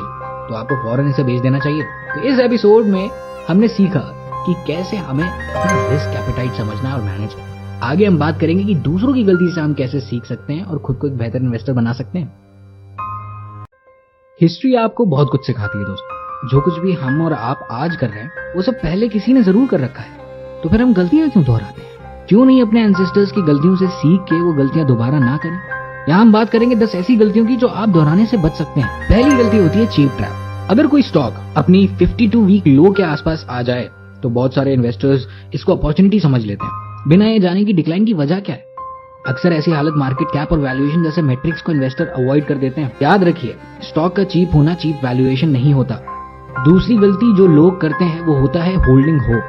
S1: तो आपको फौरन इसे बेच देना चाहिए। तो इस एपिसोड में हमने सीखा कि कैसे हमें अपना रिस्क एपेटाइट समझना और मैनेज करना। आगे हम बात करेंगे कि दूसरों की गलती से हम कैसे सीख सकते हैं और खुद को एक बेहतर इन्वेस्टर बना सकते हैं। हिस्ट्री आपको बहुत कुछ सिखाती है दोस्तों। जो कुछ भी हम और आप आज कर रहे हैं वो सब पहले किसी ने जरूर कर रखा है, तो फिर हम गलतियां क्यों दोहराते हैं? क्यों नहीं अपने एंसेस्टर्स की गलतियों से सीख के वो गलतियां दोबारा ना करें? यहाँ हम बात करेंगे 10 ऐसी गलतियों की जो आप दोहराने से बच सकते हैं। पहली गलती होती है चीप ट्रैप। अगर कोई स्टॉक अपनी 52 वीक लो के आसपास आ जाए तो बहुत सारे इन्वेस्टर्स इसको अपॉर्चुनिटी समझ लेते हैं, बिना ये जाने की डिक्लाइन की वजह क्या है। अक्सर ऐसी हालत मार्केट कैप और वैल्यूएशन जैसे मैट्रिक्स को इन्वेस्टर अवॉइड कर देते हैं। याद रखिए, स्टॉक का चीप होना चीप वैल्यूएशन नहीं होता। दूसरी गलती जो लोग करते हैं वो होता है होल्डिंग हो।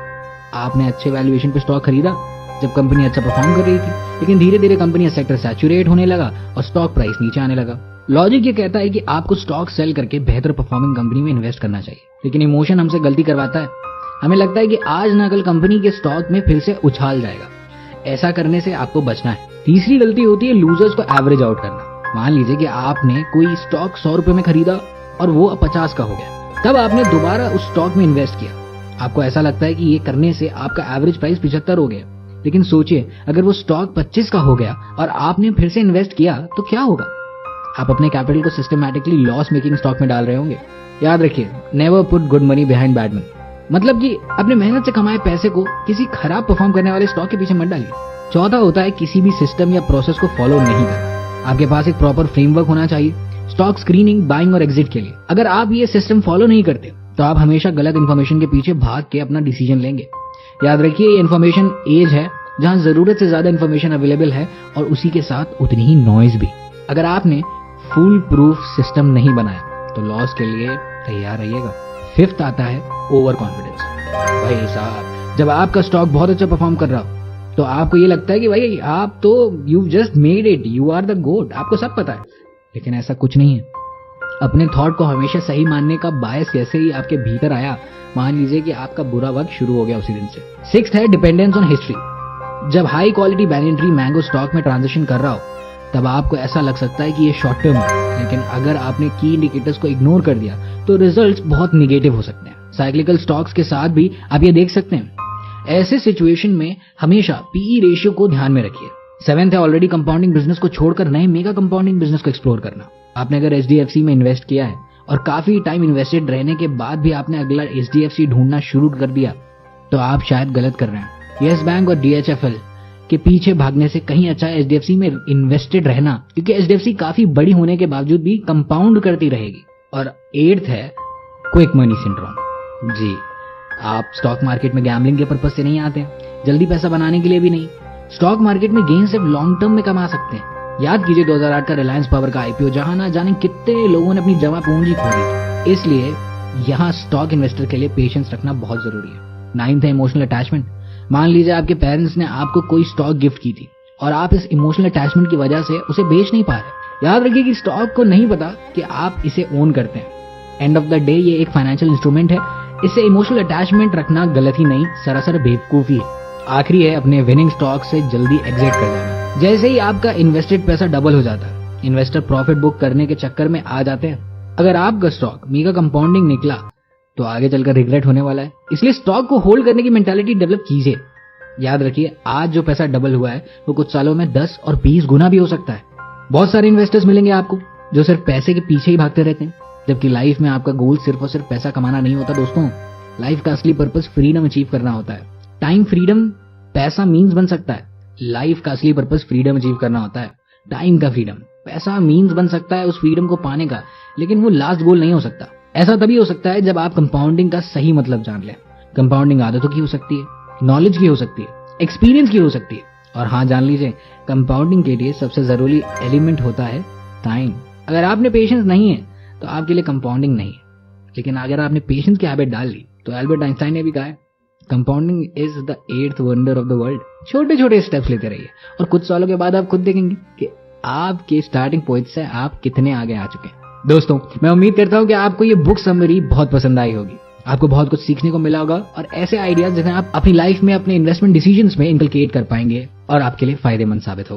S1: आपने अच्छे वैल्यूएशन पे स्टॉक खरीदा जब कंपनी अच्छा परफॉर्म कर रही थी, लेकिन धीरे धीरे कंपनी सेक्टर सैचुरेट होने लगा और स्टॉक प्राइस नीचे आने लगा। लॉजिक ये कहता है कि आपको स्टॉक सेल करके बेहतर परफॉर्मिंग कंपनी में इन्वेस्ट करना चाहिए, लेकिन इमोशन हमसे गलती करवाता है। हमें लगता है कि आज ना कल कंपनी के स्टॉक में फिर से उछाल जाएगा। ऐसा करने से आपको बचना है। तीसरी गलती होती है लूजर्स को एवरेज आउट करना। मान लीजिए कि आपने कोई स्टॉक 100 रुपए में खरीदा और वो 50 का हो गया, तब आपने दोबारा उस स्टॉक में इन्वेस्ट किया। आपको ऐसा लगता है कि ये करने से आपका एवरेज प्राइस 75 हो गया, लेकिन सोचिए अगर वो स्टॉक 25 का हो गया और आपने फिर से इन्वेस्ट किया तो क्या होगा। आप अपने कैपिटल को सिस्टमैटिकली लॉस मेकिंग स्टॉक में डाल रहे होंगे। याद रखिए, never put good money behind bad money. मतलब कि अपने मेहनत से कमाए पैसे को किसी खराब परफॉर्म करने वाले स्टॉक के पीछे मत डालिए। चौथा होता है किसी भी सिस्टम या प्रोसेस को फॉलो नहीं करना। आपके पास एक प्रॉपर फ्रेमवर्क होना चाहिए स्टॉक स्क्रीनिंग, बाइंग और एग्जिट के लिए। अगर आप ये सिस्टम फॉलो नहीं करते तो आप हमेशा गलत इन्फॉर्मेशन के पीछे भाग के अपना डिसीजन लेंगे। याद रखिए, ये इन्फॉर्मेशन एज है जहां जरूरत से ज्यादा इन्फॉर्मेशन अवेलेबल है और उसी के साथ उतनी ही नॉइज भी। अगर आपने फुल प्रूफ सिस्टम नहीं बनाया तो लॉस के लिए तैयार रहिएगा। फिफ्थ आता है ओवर कॉन्फिडेंस। भाई साहब, जब आपका स्टॉक बहुत अच्छा परफॉर्म कर रहा हो तो आपको ये लगता है कि भाई आप तो you just made it, you are the GOAT, आपको सब पता है। लेकिन ऐसा कुछ नहीं है। अपने थॉट को हमेशा सही मानने का बायस जैसे ही आपके भीतर आया, मान लीजिए कि आपका बुरा वक्त शुरू हो गया उसी दिन से। सिक्स्थ है डिपेंडेंस ऑन हिस्ट्री। जब high quality balance tree mango stock में ट्रांजिशन कर रहा हो तब आपको ऐसा लग सकता है कि ये शॉर्ट टर्म है, लेकिन अगर आपने की इंडिकेटर्स को इग्नोर कर दिया तो रिजल्ट्स बहुत निगेटिव हो सकते हैं। साइक्लिकल स्टॉक्स के साथ भी आप ये देख सकते हैं। ऐसे सिचुएशन में हमेशा पीई रेशियो को ध्यान में रखिए। सेवेंथ है ऑलरेडी कंपाउंडिंग बिजनेस को छोड़कर नए मेगा कंपाउंडिंग बिजनेस को एक्सप्लोर करना। आपने अगर एचडीएफसी में इन्वेस्ट किया है और काफी टाइम इन्वेस्टेड रहने के बाद भी आपने अगला एचडीएफसी ढूंढना शुरू कर दिया तो आप शायद गलत कर रहे हैं। यस बैंक और डीएचएफएल के पीछे भागने से कहीं अच्छा है एचडीएफसी में इन्वेस्टेड रहना, क्योंकि एचडीएफसी काफी बड़ी होने के बावजूद भी कंपाउंड करती रहेगी। और एट्थ है क्विक मनी सिंड्रोम। जी, आप स्टॉक मार्केट में गैम्बलिंग के पर्पज से नहीं आते हैं, जल्दी पैसा बनाने के लिए भी नहीं। स्टॉक मार्केट में गेन सिर्फ लॉन्ग टर्म में कमा सकते हैं। याद कीजिए 2008 का रिलायंस पावर का आईपीओ, जहां ना जाने कितने लोगों ने अपनी जमा पूंजी खो दी। इसलिए यहाँ स्टॉक इन्वेस्टर के लिए पेशेंस रखना बहुत जरूरी है। नाइन्थ है इमोशनल अटैचमेंट। मान लीजिए आपके पेरेंट्स ने आपको कोई स्टॉक गिफ्ट की थी और आप इस इमोशनल अटैचमेंट की वजह से उसे बेच नहीं पा रहे। याद रखिए कि स्टॉक को नहीं पता कि आप इसे ओन करते हैं। एंड ऑफ द डे ये एक फाइनेंशियल इंस्ट्रूमेंट है, इससे इमोशनल अटैचमेंट रखना गलत ही नहीं, सरासर बेवकूफी है। आखिरी है अपने विनिंग स्टॉक से जल्दी एग्जिट कर जाना। जैसे ही आपका इन्वेस्टेड पैसा डबल हो जाता है, इन्वेस्टर प्रॉफिट बुक करने के चक्कर में आ जाते हैं। अगर आपका स्टॉक मेगा कंपाउंडिंग निकला तो आगे चलकर रिग्रेट होने वाला है। इसलिए स्टॉक को होल्ड करने की मेंटालिटी डेवलप कीजिए। याद रखिए, आज जो पैसा डबल हुआ है वो कुछ सालों में 10 और 20 गुना भी हो सकता है। बहुत सारे इन्वेस्टर्स मिलेंगे आपको जो सिर्फ पैसे के पीछे ही भागते रहते हैं, जबकि लाइफ में आपका गोल सिर्फ और सिर्फ पैसा कमाना नहीं होता दोस्तों। लाइफ का असली पर्पस फ्रीडम अचीव करना होता है। टाइम फ्रीडम पैसा मीन्स बन सकता है, लाइफ का असली पर्पस फ्रीडम अचीव करना होता है। टाइम का फ्रीडम, पैसा मीन्स बन सकता है उस फ्रीडम को पाने का, लेकिन वो लास्ट गोल नहीं हो सकता। ऐसा तभी हो सकता है जब आप कंपाउंडिंग का सही मतलब जान लें। कंपाउंडिंग आदतों की हो सकती है, नॉलेज की हो सकती है, एक्सपीरियंस की हो सकती है, और हाँ जान लीजिए कंपाउंडिंग के लिए सबसे जरूरी एलिमेंट होता है टाइम। अगर आपने पेशेंस नहीं है तो आपके लिए कंपाउंडिंग नहीं है, लेकिन अगर आपने पेशेंस की हैबिट डाल ली तो एल्बर्ट आइंस्टाइन ने भी कहा है compounding is the 8th wonder of the world. छोटे छोटे स्टेप्स लेते रहिए और कुछ सालों के बाद आप खुद देखेंगे कि आपके स्टार्टिंग पॉइंट से आप कितने आगे आ चुके हैं। दोस्तों, मैं उम्मीद करता हूं कि आपको ये बुक समरी बहुत पसंद आई होगी, आपको बहुत कुछ सीखने को मिला होगा और ऐसे आइडियाज जिन्हें आप अपनी लाइफ में अपने इन्वेस्टमेंट डिसीजंस में इनकलकेट कर पाएंगे और आपके लिए फायदेमंद साबित होगा।